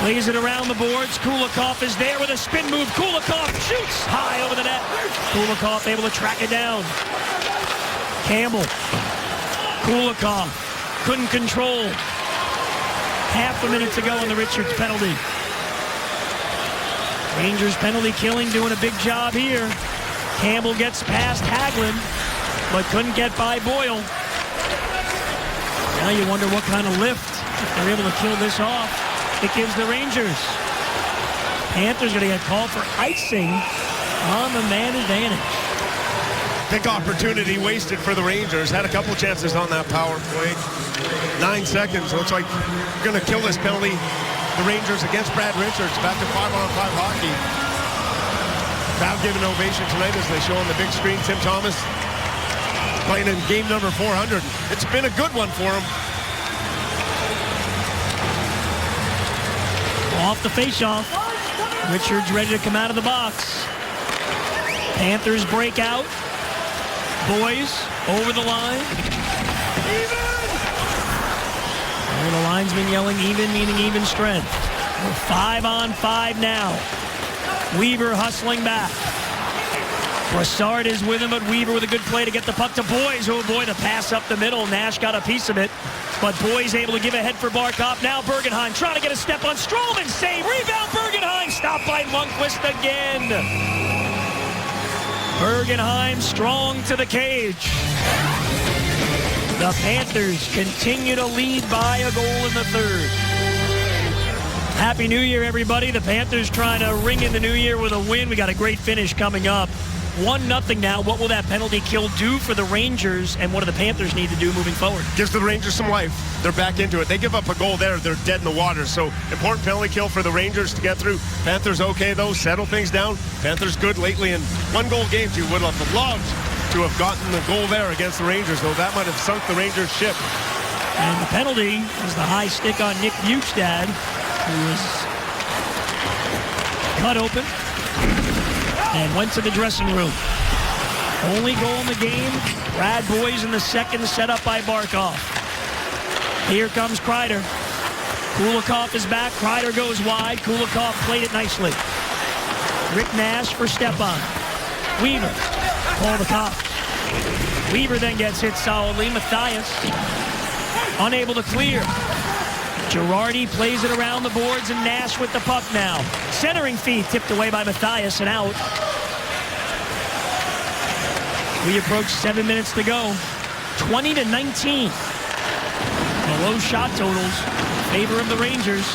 A: Plays it around the boards. Kulikov is there with a spin move. Kulikov shoots high over the net. Kulikov able to track it down. Campbell. Kulikov couldn't control. Half a minute to go on the Richards penalty. Rangers penalty killing, doing a big job here. Campbell gets past Hagelin, but couldn't get by Boyle. Now you wonder what kind of lift, if they're able to kill this off, it gives the Rangers. Panthers going to get called for icing on the man advantage.
B: Big opportunity wasted for the Rangers. Had a couple chances on that power play. 9 seconds. Looks like we're going to kill this penalty. The Rangers against Brad Richards. Back to 5-on-5 hockey. Crowd giving an ovation tonight as they show on the big screen. Tim Thomas playing in game number 400. It's been a good one for him.
A: Off the faceoff. Richards ready to come out of the box. Panthers break out. Boyes over the line. Even! And the linesman yelling even, meaning even strength. We're 5-on-5 now. Weaver hustling back. Brassard is with him, but Weaver with a good play to get the puck to Boyes. Oh boy, the pass up the middle. Nash got a piece of it, but Boyes able to give ahead for Barkov. Now Bergenheim trying to get a step on Stroman. Save, rebound Bergenheim. Stopped by Lundqvist again. Bergenheim strong to the cage. The Panthers continue to lead by a goal in the third. Happy New Year, everybody. The Panthers trying to ring in the new year with a win. We got a great finish coming up. 1-0 now. What will that penalty kill do for the Rangers, and what do the Panthers need to do moving forward?
B: Gives the Rangers some life. They're back into it. They give up a goal there. They're dead in the water. So important penalty kill for the Rangers to get through. Panthers okay, though. Settle things down. Panthers good lately in one-goal games. You would have loved to have gotten the goal there against the Rangers, though that might have sunk the Rangers' ship.
A: And the penalty was the high stick on Nick Bjugstad, who was cut open and went to the dressing room. Only goal in the game. Brad Boyes in the second, set up by Barkov. Here comes Kreider. Kulikov is back. Kreider goes wide. Kulikov played it nicely. Rick Nash for Stepan. Weaver. Call the cop. Weaver then gets hit solidly. Matthias unable to clear. Girardi plays it around the boards, and Nash with the puck now. Centering feed tipped away by Matthias and out. We approach 7 minutes to go. 20-19. The low shot totals in favor of the Rangers.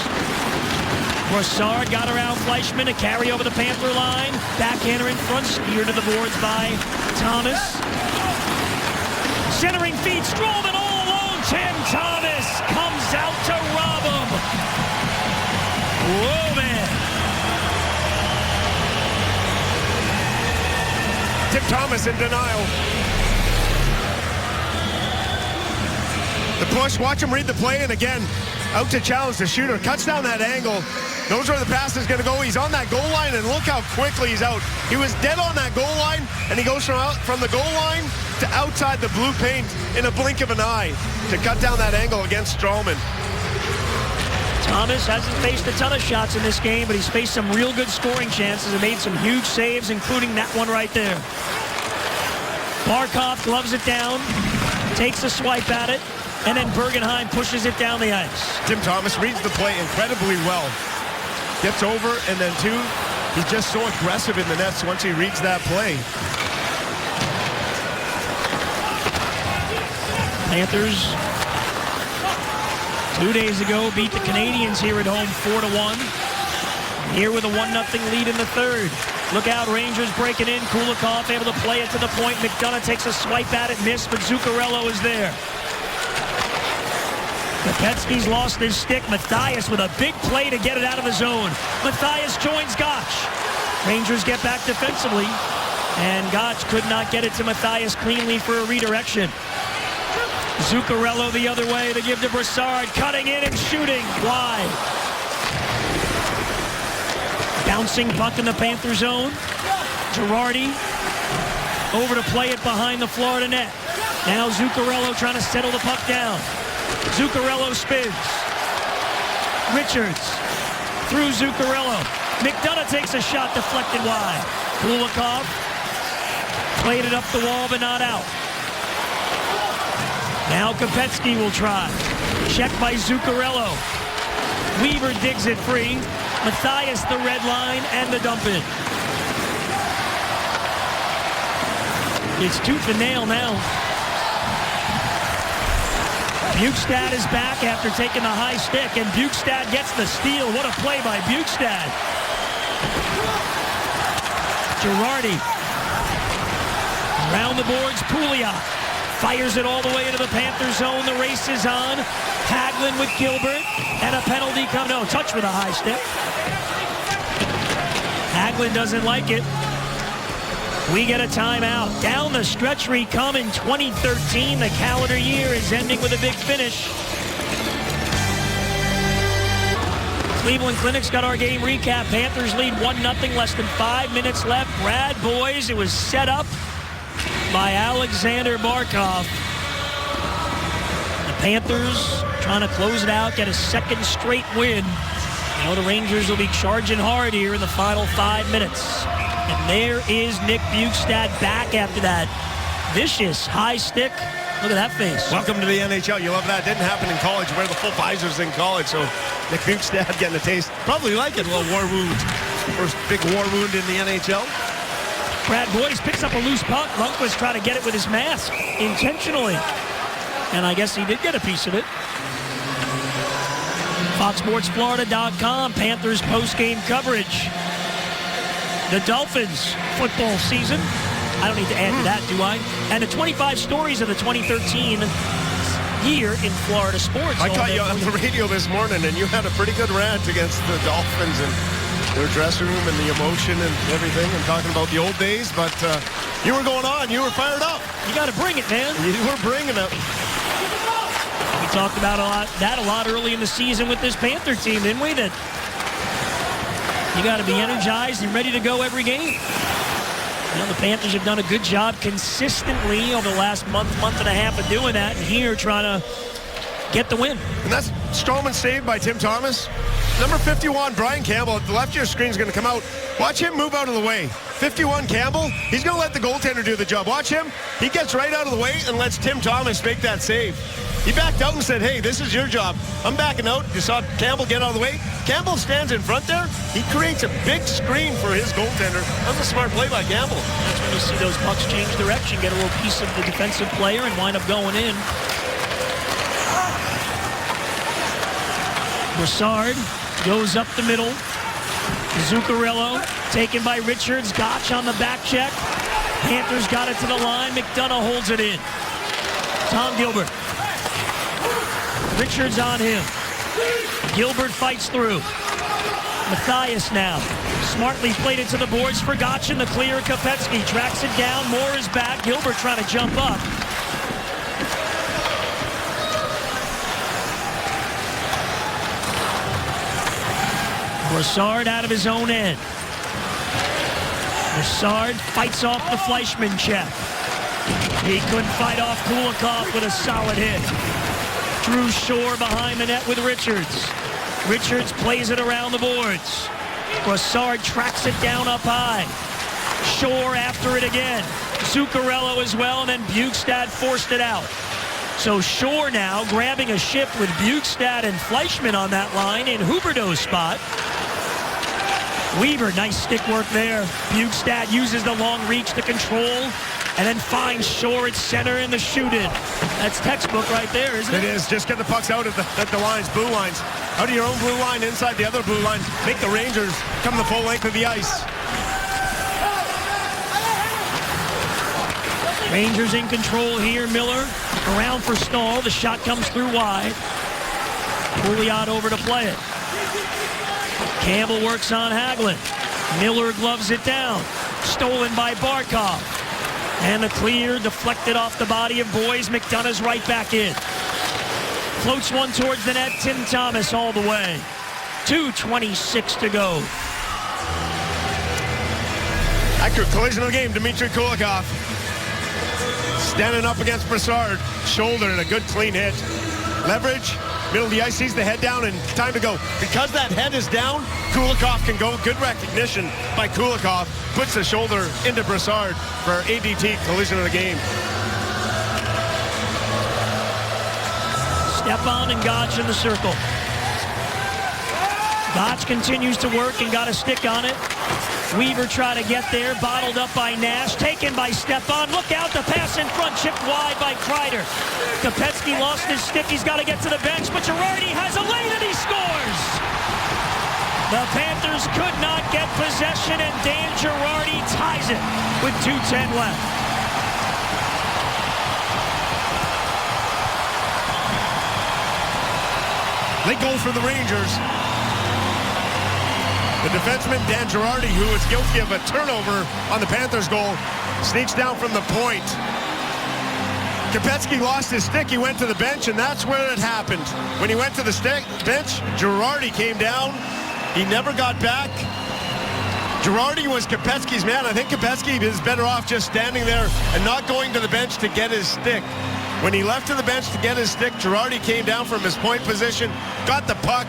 A: Brassard got around Fleischmann to carry over the Panther line. Backhander in front, steered to the boards by Thomas. Centering feed, Stroman all alone. Tim Thomas comes out to rob him. Whoa, man.
B: Tim Thomas in denial. The push, watch him read the play, and again, out to challenge the shooter. Cuts down that angle. Knows where the pass is going to go. He's on that goal line, and look how quickly he's out. He was dead on that goal line, and he goes from the goal line to outside the blue paint in a blink of an eye to cut down that angle against Stroman.
A: Thomas hasn't faced a ton of shots in this game, but he's faced some real good scoring chances and made some huge saves, including that one right there. Barkov gloves it down, takes a swipe at it, and then Bergenheim pushes it down the ice.
B: Tim Thomas reads the play incredibly well. Gets over, and then two, he's just so aggressive in the nets once he reads that play.
A: Panthers 2 days ago beat the Canadiens here at home 4-1. Here with a 1-0 lead in the third. Look out, Rangers breaking in. Kulikov able to play it to the point. McDonough takes a swipe at it, missed, but Zuccarello is there. Kopetsky's lost his stick. Matthias with a big play to get it out of the zone. Matthias joins Gotch. Rangers get back defensively, and Gotch could not get it to Matthias cleanly for a redirection. Zuccarello the other way to give to Brassard, cutting in and shooting wide. Bouncing puck in the Panther zone. Girardi over to play it behind the Florida net. Now Zuccarello trying to settle the puck down. Zuccarello spins. Richards through Zuccarello. McDonough takes a shot deflected wide. Kulikov played it up the wall but not out. Now Kopetsky will try. Checked by Zuccarello. Weaver digs it free. Matthias the red line and the dump in. It's tooth and nail now. Bjugstad is back after taking the high stick, and Bjugstad gets the steal. What a play by Bjugstad. Girardi. Around the boards, Pouliot. Fires it all the way into the Panther zone. The race is on. Hagelin with Gilbert. And a penalty come. No, touch with a high stick. Hagelin doesn't like it. We get a timeout. Down the stretch we come in 2013. The calendar year is ending with a big finish. Cleveland Clinic's got our game recap. Panthers lead 1-0, less than 5 minutes left. Brad Boyes, it was set up by Alexander Barkov. The Panthers trying to close it out, get a second straight win. You know the Rangers will be charging hard here in the final 5 minutes. And there is Nick Bjugstad back after that vicious high stick. Look at that face.
B: Welcome to the NHL. You love that. Didn't happen in college. Wear the full visors in college. So Nick Bjugstad getting a taste. Probably like it. A little war wound. First big war wound in the NHL.
A: Brad Boyes picks up a loose puck. Lundqvist trying to get it with his mask intentionally. And I guess he did get a piece of it. FoxSportsFlorida.com, Panthers post-game coverage. The Dolphins football season. I don't need to add to that, do I? And the 25 stories of the 2013 year in Florida sports.
B: I caught you on the radio this morning, and you had a pretty good rant against the Dolphins and their dressing room and the emotion and everything, and talking about the old days. But you were going on. You were fired up.
A: You got to bring it, man.
B: You were bringing it.
A: We talked about a lot early in the season with this Panther team, didn't we? That you got to be energized and ready to go every game. You know, the Panthers have done a good job consistently over the last month and a half of doing that, and here trying to get the win.
B: And that's Stroman saved by Tim Thomas. Number 51, Brian Campbell, at the left of your screen is going to come out. Watch him move out of the way. 51, Campbell, he's going to let the goaltender do the job. Watch him. He gets right out of the way and lets Tim Thomas make that save. He backed out and said, hey, this is your job. I'm backing out. You saw Campbell get out of the way. Campbell stands in front there. He creates a big screen for his goaltender. That's a smart play by Campbell.
A: That's when you see those pucks change direction, get a little piece of the defensive player and wind up going in. Brassard goes up the middle. Zuccarello taken by Richards. Gotch on the back check. Panthers got it to the line. McDonough holds it in. Tom Gilbert. Richards on him. Gilbert fights through. Matthias now. Smartly played it to the boards for Gotch in the clear. Kopetsky tracks it down. Moore is back. Gilbert trying to jump up. Brassard out of his own end. Brassard fights off the Fleischmann check. He couldn't fight off Kulikov with a solid hit. Drew Shore behind the net with Richards. Richards plays it around the boards. Brassard tracks it down up high. Shore after it again. Zuccarello as well, and then Bjugstad forced it out. So Shore now grabbing a shift with Bjugstad and Fleischmann on that line in Huberdeau's spot. Weaver, nice stick work there. Bjugstad uses the long reach to control and then finds Shore at center in the shoot-in. That's textbook right there, isn't it?
B: It is. Just get the pucks out at the lines, blue lines. Out of your own blue line, inside the other blue line. Make the Rangers come the full length of the ice.
A: Rangers in control here. Miller around for Stahl. The shot comes through wide. Pouliot over to play it. Campbell works on Hagelin. Miller gloves it down. Stolen by Barkov. And the clear deflected off the body of Boyes. McDonough's right back in. Floats one towards the net. Tim Thomas all the way. 2:26 to go.
B: Accurate collision of the game, Dmitry Kulikov. Standing up against Brassard. Shoulder and a good clean hit. Leverage. Middle of the ice, sees the head down and time to go. Because that head is down, Kulikov can go. Good recognition by Kulikov. Puts the shoulder into Brassard for ADT collision of the game.
A: Stepan and Gotch in the circle. Gotch continues to work and got a stick on it. Weaver tried to get there, bottled up by Nash, taken by Stepan. Look out, the pass in front, chipped wide by Kreider. Kopetsky lost his stick, he's got to get to the bench, but Girardi has a lane and he scores! The Panthers could not get possession, and Dan Girardi ties it with 2:10 left.
B: They go for the Rangers. The defenseman, Dan Girardi, who was guilty of a turnover on the Panthers goal, sneaks down from the point. Kopetsky lost his stick. He went to the bench, and that's where it happened. When he went to the bench, Girardi came down. He never got back. Girardi was Kopetsky's man. I think Kopetsky is better off just standing there and not going to the bench to get his stick. When he left to the bench to get his stick, Girardi came down from his point position, got the puck,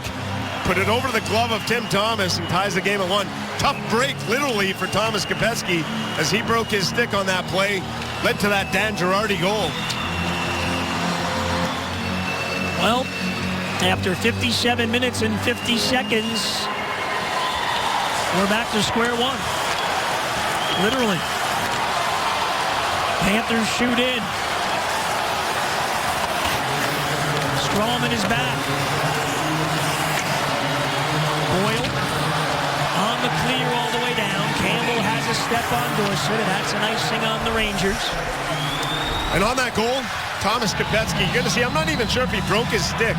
B: put it over the glove of Tim Thomas, and ties the game at 1. Tough break, literally, for Thomas Kopetsky as he broke his stick on that play. Led to that Dan Girardi goal.
A: Well, after 57 minutes and 50 seconds, we're back to square one. Literally. Panthers shoot in. Strawman is back. Boyle on the clear all the way down. Campbell has a step on Dorsett, and that's an icing on the Rangers.
B: And on that goal, Thomas Kopecky, you're going to see, I'm not even sure if he broke his stick.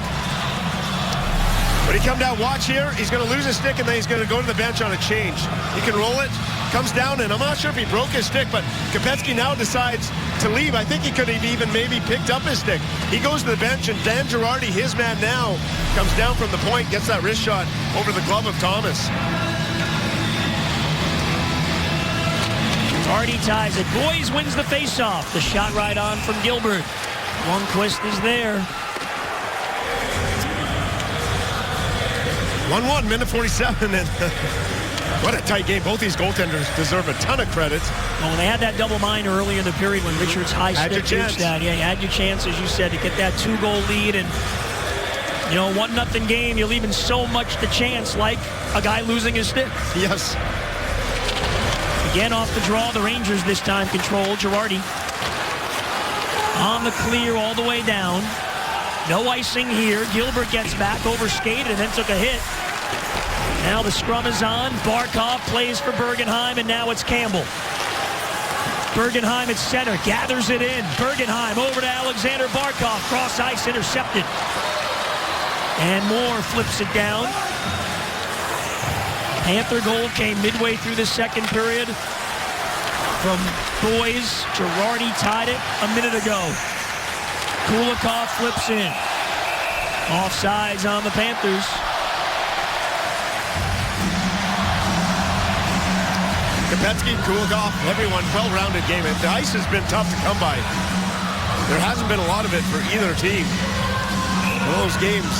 B: But he come down, watch here, he's going to lose his stick, and then he's going to go to the bench on a change. He can roll it, comes down, and I'm not sure if he broke his stick, but Kopecky now decides to leave. I think he could have even maybe picked up his stick. He goes to the bench, and Dan Girardi, his man now, comes down from the point, gets that wrist shot over the glove of Thomas.
A: Girardi ties it. Boys wins the faceoff. The shot right on from Gilbert. Lundqvist is there.
B: 1-1, minute 47, and what a tight game. Both these goaltenders deserve a ton of credit.
A: Well, they had that double minor early in the period when Richards high stick reached that. Yeah, you had your chance, as you said, to get that 2-goal lead, and 1-0 game, you're leaving so much to chance, like a guy losing his stick.
B: Yes.
A: Again off the draw, the Rangers this time control. Girardi on the clear all the way down. No icing here. Gilbert gets back, overskated, and then took a hit. Now the scrum is on. Barkov plays for Bergenheim, and now it's Campbell. Bergenheim at center, gathers it in. Bergenheim over to Alexander Barkov. Cross ice, intercepted. And Moore flips it down. Panther goal came midway through the second period from Boys. Girardi tied it a minute ago. Kulikov flips in. Offsides on the Panthers.
B: Kopecky, Kulikov, everyone, well-rounded game. The ice has been tough to come by. There hasn't been a lot of it for either team. One of those games,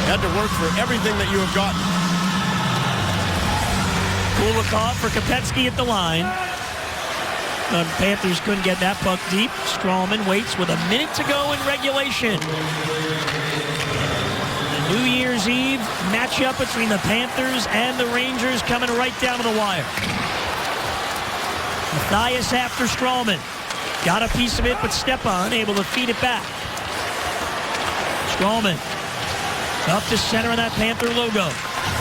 B: you had to work for everything that you have gotten.
A: Kulikov for Kopecky at the line. The Panthers couldn't get that puck deep. Strawman waits with a minute to go in regulation. The New Year's Eve matchup between the Panthers and the Rangers coming right down to the wire. Matthias after Strawman. Got a piece of it, but Stepan able to feed it back. Strawman up to center of that Panther logo.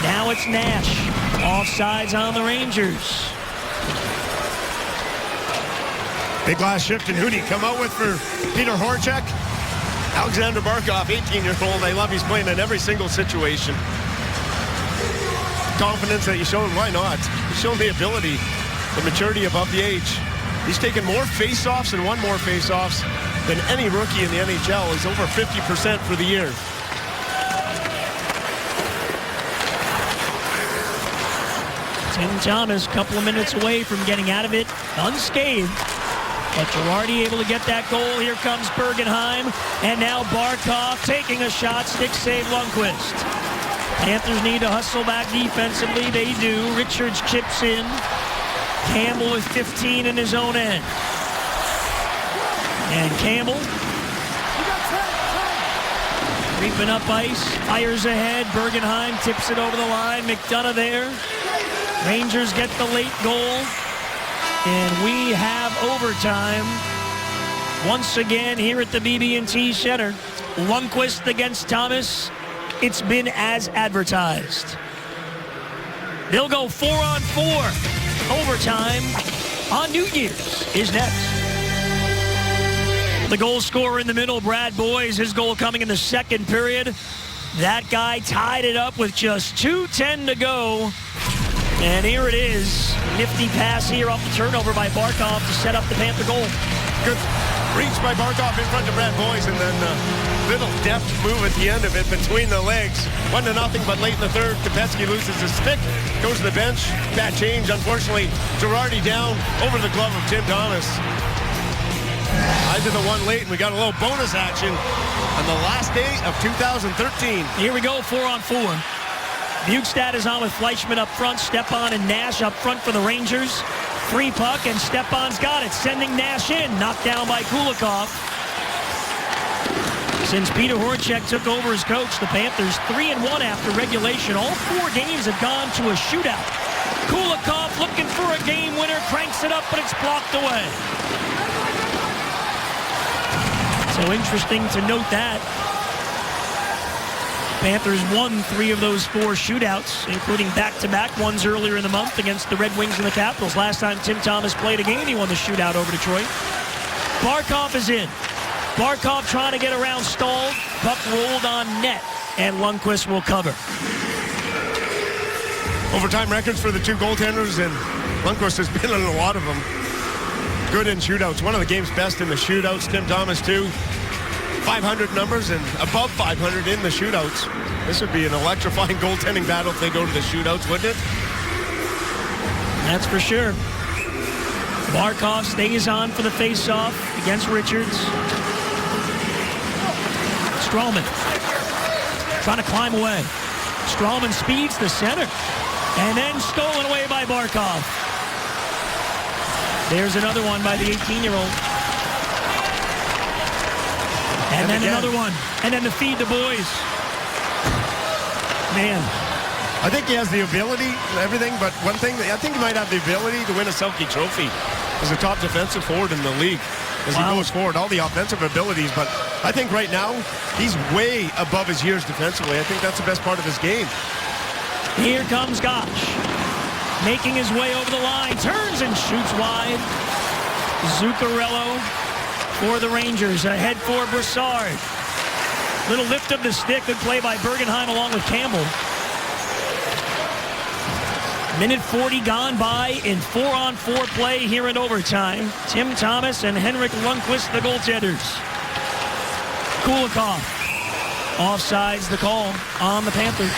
A: Now it's Nash. Offsides on the Rangers.
B: Big last shift and Hootie come out with for Peter Horchek. Alexander Barkov, 18-year-old. I love he's playing in every single situation. Confidence that you show him, why not? He's shown the ability, the maturity above the age. He's taken more face-offs and won more face-offs than any rookie in the NHL. He's over 50% for the year.
A: Tim Thomas, a couple of minutes away from getting out of it unscathed. But Girardi able to get that goal. Here comes Bergenheim. And now Barkov taking a shot. Stick save Lundqvist. Panthers need to hustle back defensively. They do. Richards chips in. Campbell with 15 in his own end. And Campbell creeping up ice. Fires ahead. Bergenheim tips it over the line. McDonough there. Rangers get the late goal. And we have overtime once again here at the BB&T Center. Lundqvist against Thomas. It's been as advertised. They'll go 4-on-4. Overtime on New Year's is next. The goal scorer in the middle, Brad Boys. His goal coming in the second period. That guy tied it up with just 2:10 to go. And here it is. Nifty pass here off the turnover by Barkov to set up the Panther goal.
B: Good reach by Barkov in front of Brad Boys, and then little deft move at the end of it between the legs. 1-0, but late in the third, Kopecky loses his stick, goes to the bench. Bad change, unfortunately. Girardi down over the glove of Tim Thomas. I did the one late, and we got a little bonus action on the last day of 2013.
A: Here we go, 4-on-4. Bukestad is on with Fleischmann up front. Stepan and Nash up front for the Rangers. Free puck, and Stepan's got it, sending Nash in. Knocked down by Kulikov. Since Peter Horchek took over as coach, the Panthers 3-1 after regulation. All 4 games have gone to a shootout. Kulikov looking for a game winner, cranks it up, but it's blocked away. So interesting to note that. Panthers won 3 of those 4 shootouts, including back-to-back ones earlier in the month against the Red Wings and the Capitals. Last time Tim Thomas played a game, he won the shootout over Detroit. Barkov is in. Barkov trying to get around Stahl. Puck rolled on net, and Lundqvist will cover.
B: Overtime records for the 2 goaltenders, and Lundqvist has been in a lot of them. Good in shootouts. One of the game's best in the shootouts. Tim Thomas, too. 500 numbers and above 500 in the shootouts. This would be an electrifying goaltending battle if they go to the shootouts, wouldn't it?
A: That's for sure. Barkov stays on for the face-off against Richards. Stralman trying to climb away. Stralman speeds to center. And then stolen away by Barkov. There's another one by the 18-year-old. And then
B: again.
A: another one. And then to feed the boys. Man.
B: I think he has the ability and everything, but one thing, I think he might have the ability to win a Selke Trophy as a top defensive forward in the league as he goes forward. All the offensive abilities, but I think right now he's way above his years defensively. I think that's the best part of his game.
A: Here comes Gotch. Making his way over the line. Turns and shoots wide. Zuccarello for the Rangers. Ahead for Brassard. Little lift of the stick. Good play by Bergenheim along with Campbell. Minute 40 gone by in 4-on-4 play here in overtime. Tim Thomas and Henrik Lundqvist, the goaltenders. Kulikov. Offsides the call on the Panthers.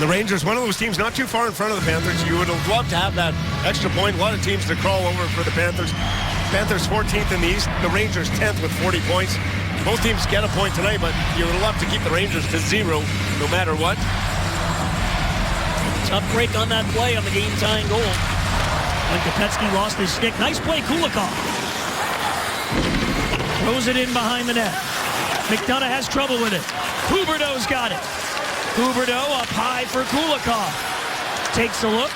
B: The Rangers, one of those teams not too far in front of the Panthers. You would have loved to have that extra point. A lot of teams to crawl over for the Panthers. Panthers 14th in the East. The Rangers 10th with 40 points. Both teams get a point tonight, but you would love to keep the Rangers to 0 no matter what.
A: Tough break on that play on the game-tying goal. When Kopecky lost his stick. Nice play, Kulikov. Throws it in behind the net. McDonough has trouble with it. Huberdeau's got it. Huberdeau up high for Kulikov. Takes a look.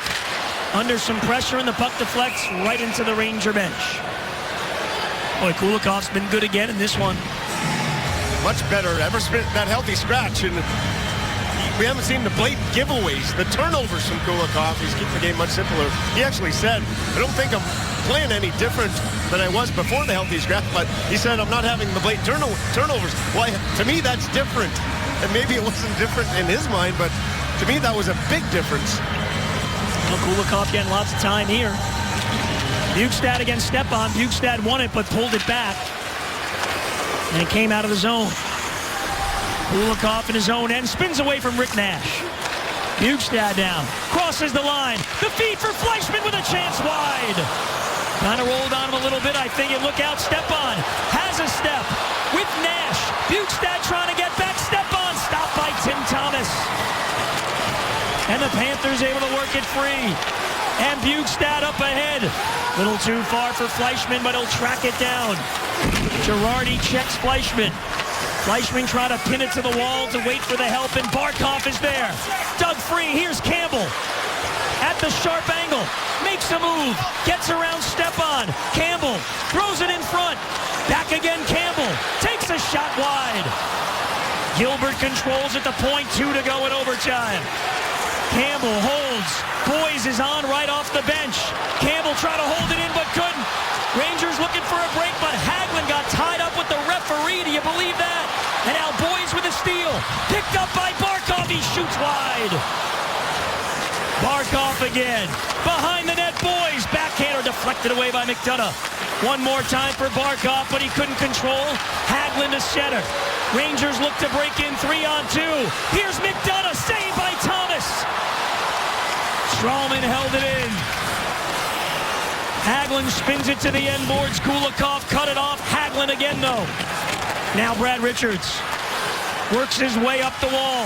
A: Under some pressure, and the puck deflects right into the Ranger bench. Boy, Kulikov's been good again in this one.
B: Much better. Ever spent that healthy scratch, and we haven't seen the blatant giveaways, the turnovers from Kulikov. He's keeping the game much simpler. He actually said, I don't think I'm playing any different than I was before the healthy scratch, but he said, I'm not having the blatant turnovers. Well, to me, that's different. And maybe it wasn't different in his mind, but to me, that was a big difference.
A: Well, Kulikov getting lots of time here. Bukestad against Stepan. Bukestad won it, but pulled it back. And it came out of the zone. Kulikov in his own end, spins away from Rick Nash. Bukestad down, crosses the line. The feed for Fleischmann with a chance wide. Kind of rolled on him a little bit, I think. And look out, Stepan has a step with Nash. Bukestad trying to get back. Stepan stopped by Tim Thomas. And the Panthers able to work it free. And Bukestad up ahead. Little too far for Fleischmann, but he'll track it down. Girardi checks Fleischmann. Fleischmann trying to pin it to the wall to wait for the help, and Barkov is there. Dug free. Here's Campbell. At the sharp angle. Makes a move. Gets around Stepan. Campbell throws it in front. Back again, Campbell. Takes a shot wide. Gilbert controls at the point. 2 to go in overtime. Campbell holds. Boyes is on right off the bench. Campbell tried to hold it in, but couldn't. Rangers looking for a break, but Hagelin got tied up with the referee. Do you believe that? And now Boyes with a steal. Picked up by Barkov. He shoots wide. Barkov again. Behind the net, Boyes. Backhander deflected away by McDonough. One more time for Barkov, but he couldn't control. Hagelin to center. Rangers look to break in 3-on-2. Here's McDonough, saved by Thomas. Stralman held it in. Hagelin spins it to the end boards. Kulikov cut it off. Hagelin again, though. Now Brad Richards works his way up the wall.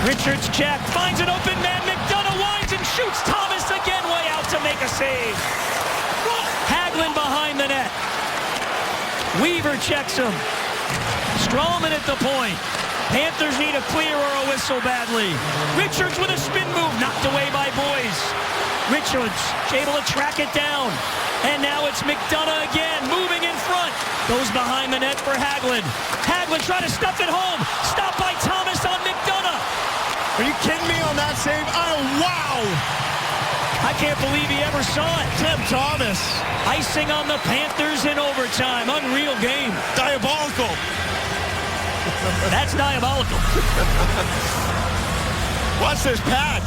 A: Richards check, finds an open man. McDonough winds and shoots. Thomas again way out to make a save. Hagelin behind the net. Weaver checks him. Stralman at the point. Panthers need a clear or a whistle badly. Richards with a spin move, knocked away by Boyes. Richards able to track it down. And now it's McDonough again, moving in front. Goes behind the net for Hagelin. Hagelin trying to stuff it home. Stopped by Thomas on McDonough.
B: Are you kidding me on that save? Oh, wow!
A: I can't believe he ever saw it.
B: Tim Thomas.
A: Icing on the Panthers in overtime. Unreal game.
B: Diabolical.
A: That's diabolical.
B: Watch this pad.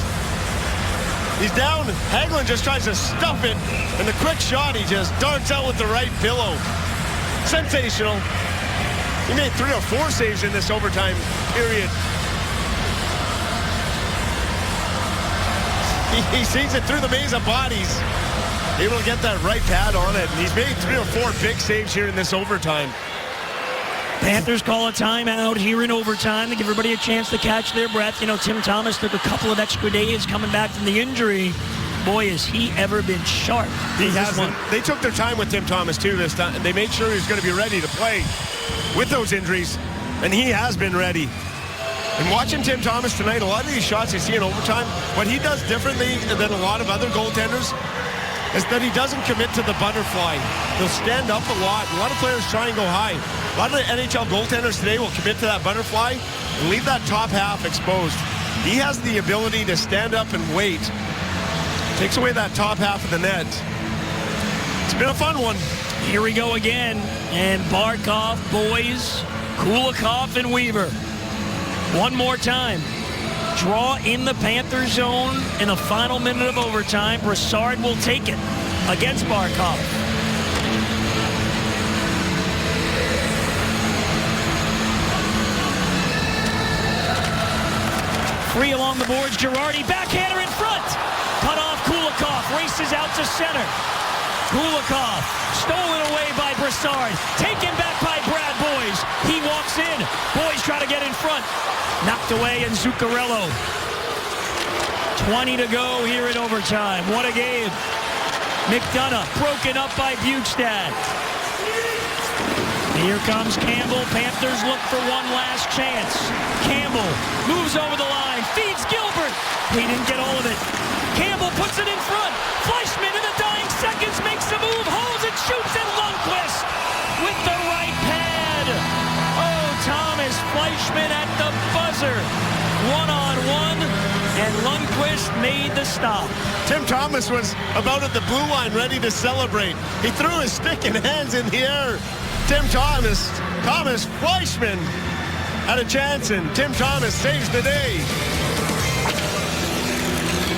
B: He's down. Hagelin just tries to stuff it. And the quick shot, he just darts out with the right pillow. Sensational. He made 3 or 4 saves in this overtime period. He sees it through the maze of bodies. Able to get that right pad on it. And he's made 3 or 4 big saves here in this overtime.
A: Panthers call a timeout here in overtime to give everybody a chance to catch their breath. You know, Tim Thomas took a couple of extra days coming back from the injury. Boy, has he ever been sharp.
B: He hasn't. They took their time with Tim Thomas, too, this time. They made sure he was going to be ready to play with those injuries. And he has been ready. And watching Tim Thomas tonight, a lot of these shots you see in overtime, what he does differently than a lot of other goaltenders is that he doesn't commit to the butterfly. He'll stand up a lot. A lot of players try and go high. A lot of the NHL goaltenders today will commit to that butterfly and leave that top half exposed. He has the ability to stand up and wait. Takes away that top half of the net. It's been a fun one.
A: Here we go again. And Barkov, Boys, Kulikov, and Weaver. One more time. Draw in the Panther zone in the final minute of overtime. Brassard will take it against Barkov. Free along the boards. Girardi, backhander in front. Cut off Kulikov. Races out to center. Kulikov stolen away by Brassard. Taken back by Brad Boys. He walks in. Boys try to get in front. Knocked away in Zuccarello. 20 to go here in overtime. What a game. McDonough broken up by Bjugstad. Here comes Campbell. Panthers look for one last chance. Campbell moves over the line. Feeds Gilbert. He didn't get all of it. Campbell puts it in front. Fleischmann in the dying seconds makes the move. Holds it, shoots, and Lundqvist with the right pad. Oh, Thomas Fleischmann at the buzzer. One-on-one, and Lundqvist made the stop.
B: Tim Thomas was about at the blue line ready to celebrate. He threw his stick and hands in the air. Thomas Fleischmann had a chance, and Tim Thomas saves the day.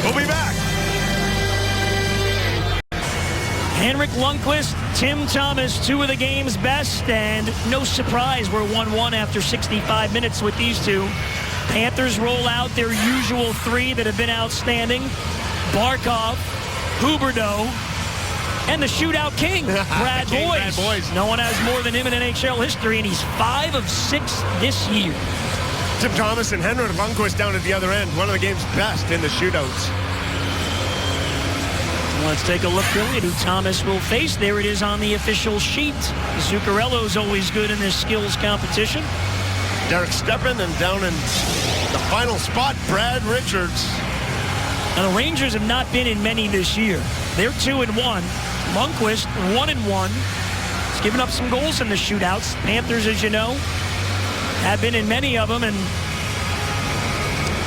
B: We'll be back.
A: Henrik Lundqvist, Tim Thomas, 2 of the game's best, and no surprise we're 1-1 after 65 minutes with these two. Panthers roll out their usual 3 that have been outstanding. Barkov, Huberdeau, and the shootout king, Brad Boys. No one has more than him in NHL history, and he's 5 of 6 this year.
B: Tim Thomas and Henrik Lundqvist down at the other end. One of the game's best in the shootouts.
A: Let's take a look really at who Thomas will face. There it is on the official sheet. Zuccarello's always good in this skills competition.
B: Derek Stepan, and down in the final spot, Brad Richards.
A: Now, the Rangers have not been in many this year. They're 2-1. Lundqvist, 1-1. He's given up some goals in the shootouts. Panthers, as you know, have been in many of them, and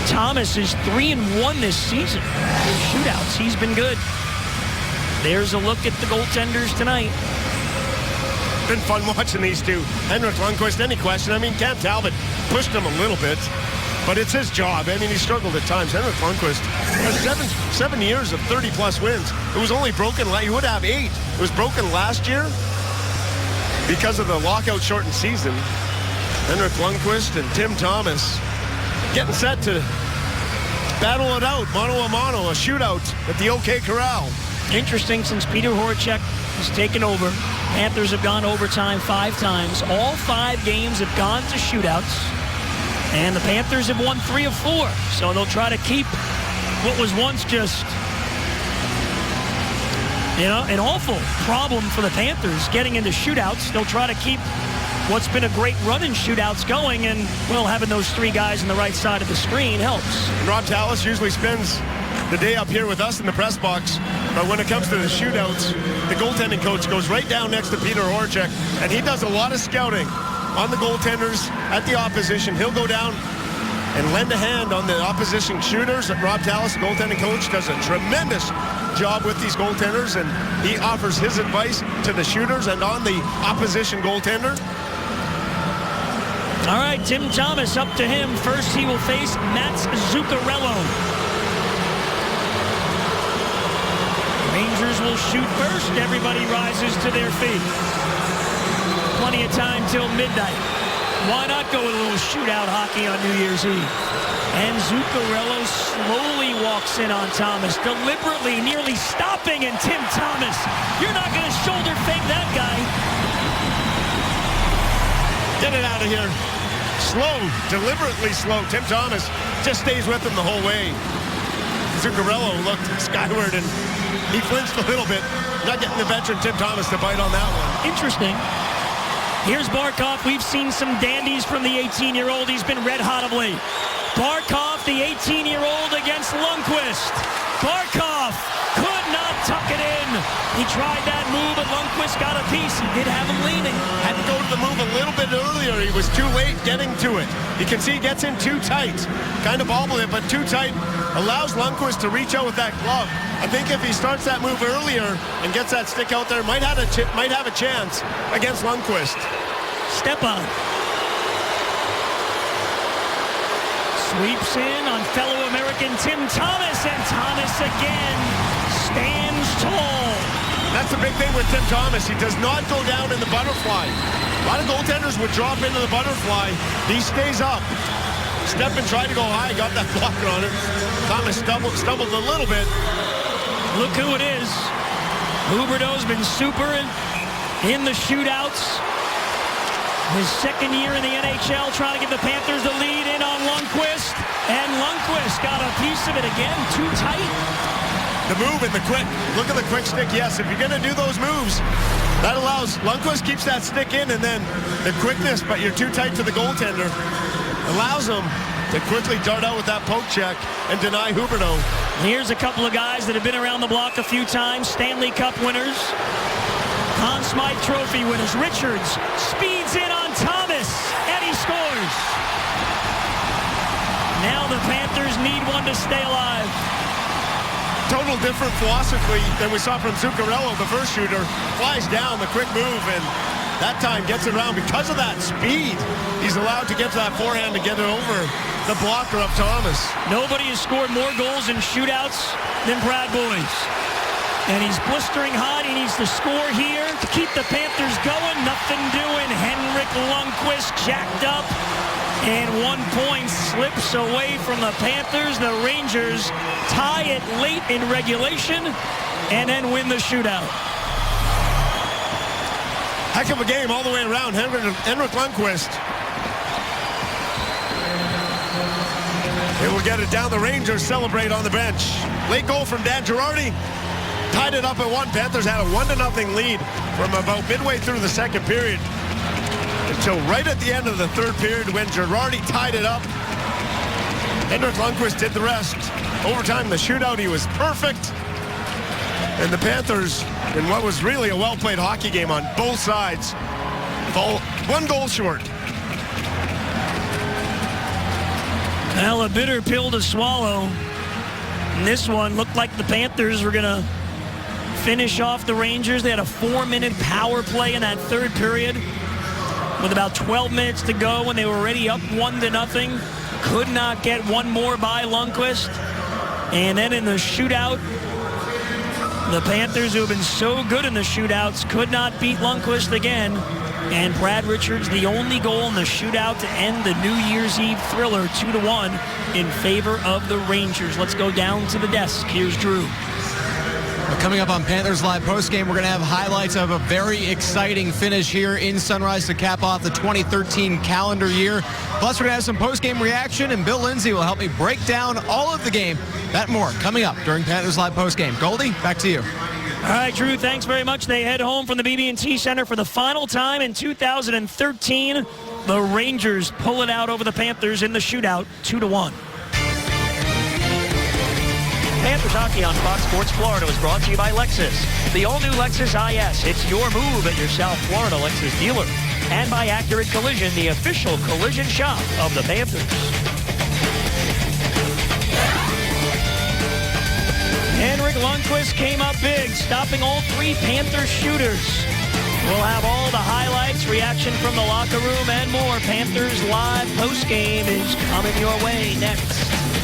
A: Thomas is 3-1 this season in shootouts. He's been good. There's a look at the goaltenders tonight.
B: Been fun watching these two. Henrik Lundqvist, any question? I mean, Cam Talbot pushed him a little bit, but it's his job. I mean, he struggled at times. Henrik Lundqvist has 7 years of 30-plus wins. It was only broken, he would have 8. It was broken last year because of the lockout-shortened season. Henrik Lundqvist and Tim Thomas getting set to battle it out, mano-a-mano, a shootout at the OK Corral.
A: Interesting, since Peter Horachek has taken over, Panthers have gone overtime 5 times. All 5 games have gone to shootouts, and the Panthers have won 3 of 4. So they'll try to keep what was once just, an awful problem for the Panthers getting into shootouts. They'll try to keep what's been a great run in shootouts going, and, well, having those 3 guys on the right side of the screen helps.
B: Rob Tallis usually spends the day up here with us in the press box. But when it comes to the shootouts, the goaltending coach goes right down next to Peter Horacek, and he does a lot of scouting on the goaltenders at the opposition. He'll go down and lend a hand on the opposition shooters. Rob Tallis, the goaltending coach, does a tremendous job with these goaltenders, and he offers his advice to the shooters and on the opposition goaltender.
A: All right, Tim Thomas up to him. First, he will face Mats Zuccarello. Rangers will shoot first. Everybody rises to their feet. Plenty of time till midnight. Why not go with a little shootout hockey on New Year's Eve? And Zuccarello slowly walks in on Thomas, deliberately, nearly stopping, and Tim Thomas, you're not going to shoulder fake that guy.
B: Get it out of here. Slow, deliberately slow. Tim Thomas just stays with him the whole way. Zuccarello looked skyward and he flinched a little bit. Not getting the veteran Tim Thomas to bite on that one.
A: Interesting. Here's Barkov. We've seen some dandies from the 18-year-old. He's been red hot of late. Barkov, the 18-year-old against Lundqvist. Barkov could not tuck it in. He tried that move, but Lundqvist got a piece. He did have him leaning.
B: Had to go to the move a little bit earlier. He was too late getting to it. You can see he gets in too tight. Kind of bobbled it, but too tight. Allows Lundqvist to reach out with that glove. I think if he starts that move earlier and gets that stick out there, might have a chance against Lundqvist.
A: Step on. Sweeps in on fellow American Tim Thomas, and Thomas again stands tall.
B: That's the big thing with Tim Thomas. He does not go down in the butterfly. A lot of goaltenders would drop into the butterfly. He stays up. Step and tried to go high, got that blocker on it. Thomas stumbled a little bit.
A: Look who it is. Huberdeau's been super in the shootouts. His second year in the NHL, trying to give the Panthers the lead in on Lundqvist. And Lundqvist got a piece of it again, too tight.
B: The move and the quick. Look at the quick stick. Yes, if you're going to do those moves, that allows Lundqvist keeps that stick in, and then the quickness, but you're too tight to the goaltender, allows him to quickly dart out with that poke check and deny Huberdeau.
A: Here's a couple of guys that have been around the block a few times. Stanley Cup winners. Conn Smythe Trophy winners. Richards speeds in on Thomas, and he scores. Now the Panthers need one to stay alive.
B: Total different philosophy than we saw from Zuccarello, the first shooter. Flies down, the quick move, and that time gets it around. Because of that speed, he's allowed to get to that forehand to get it over the blocker of Thomas.
A: Nobody has scored more goals in shootouts than Brad Boyes. And he's blistering hot. He needs to score here to keep the Panthers going. Nothing doing. Henrik Lundqvist jacked up. And 1 point slips away from the Panthers. The Rangers tie it late in regulation and then win the shootout.
B: Heck of a game all the way around. Henrik Lundqvist. They will get it down. The Rangers celebrate on the bench. Late goal from Dan Girardi. Tied it up at 1. Panthers had a 1-0 lead from about midway through the second period until right at the end of the third period when Girardi tied it up. Henrik Lundqvist did the rest. Overtime, the shootout, he was perfect. And the Panthers, in what was really a well-played hockey game on both sides, fall 1 goal short.
A: Well, a bitter pill to swallow. And this one looked like the Panthers were going to finish off the Rangers. They had a 4-minute power play in that third period with about 12 minutes to go when they were already up 1-0. Could not get one more by Lundqvist. And then in the shootout, the Panthers, who have been so good in the shootouts, could not beat Lundqvist again. And Brad Richards, the only goal in the shootout to end the New Year's Eve thriller, 2-1 in favor of the Rangers. Let's go down to the desk. Here's Drew.
C: Coming up on Panthers Live postgame, we're going to have highlights of a very exciting finish here in Sunrise to cap off the 2013 calendar year. Plus, we're going to have some postgame reaction, and Bill Lindsay will help me break down all of the game. That and more coming up during Panthers Live postgame. Goldie, back to you.
A: All right, Drew, thanks very much. They head home from the BB&T Center for the final time in 2013. The Rangers pull it out over the Panthers in the shootout, 2-1. Panthers hockey on Fox Sports Florida was brought to you by Lexus. The all-new Lexus IS. It's your move at your South Florida Lexus dealer. And by Accurate Collision, the official collision shop of the Panthers. Henrik Lundqvist came up big, stopping all 3 Panthers shooters. We'll have all the highlights, reaction from the locker room, and more. Panthers Live postgame is coming your way next.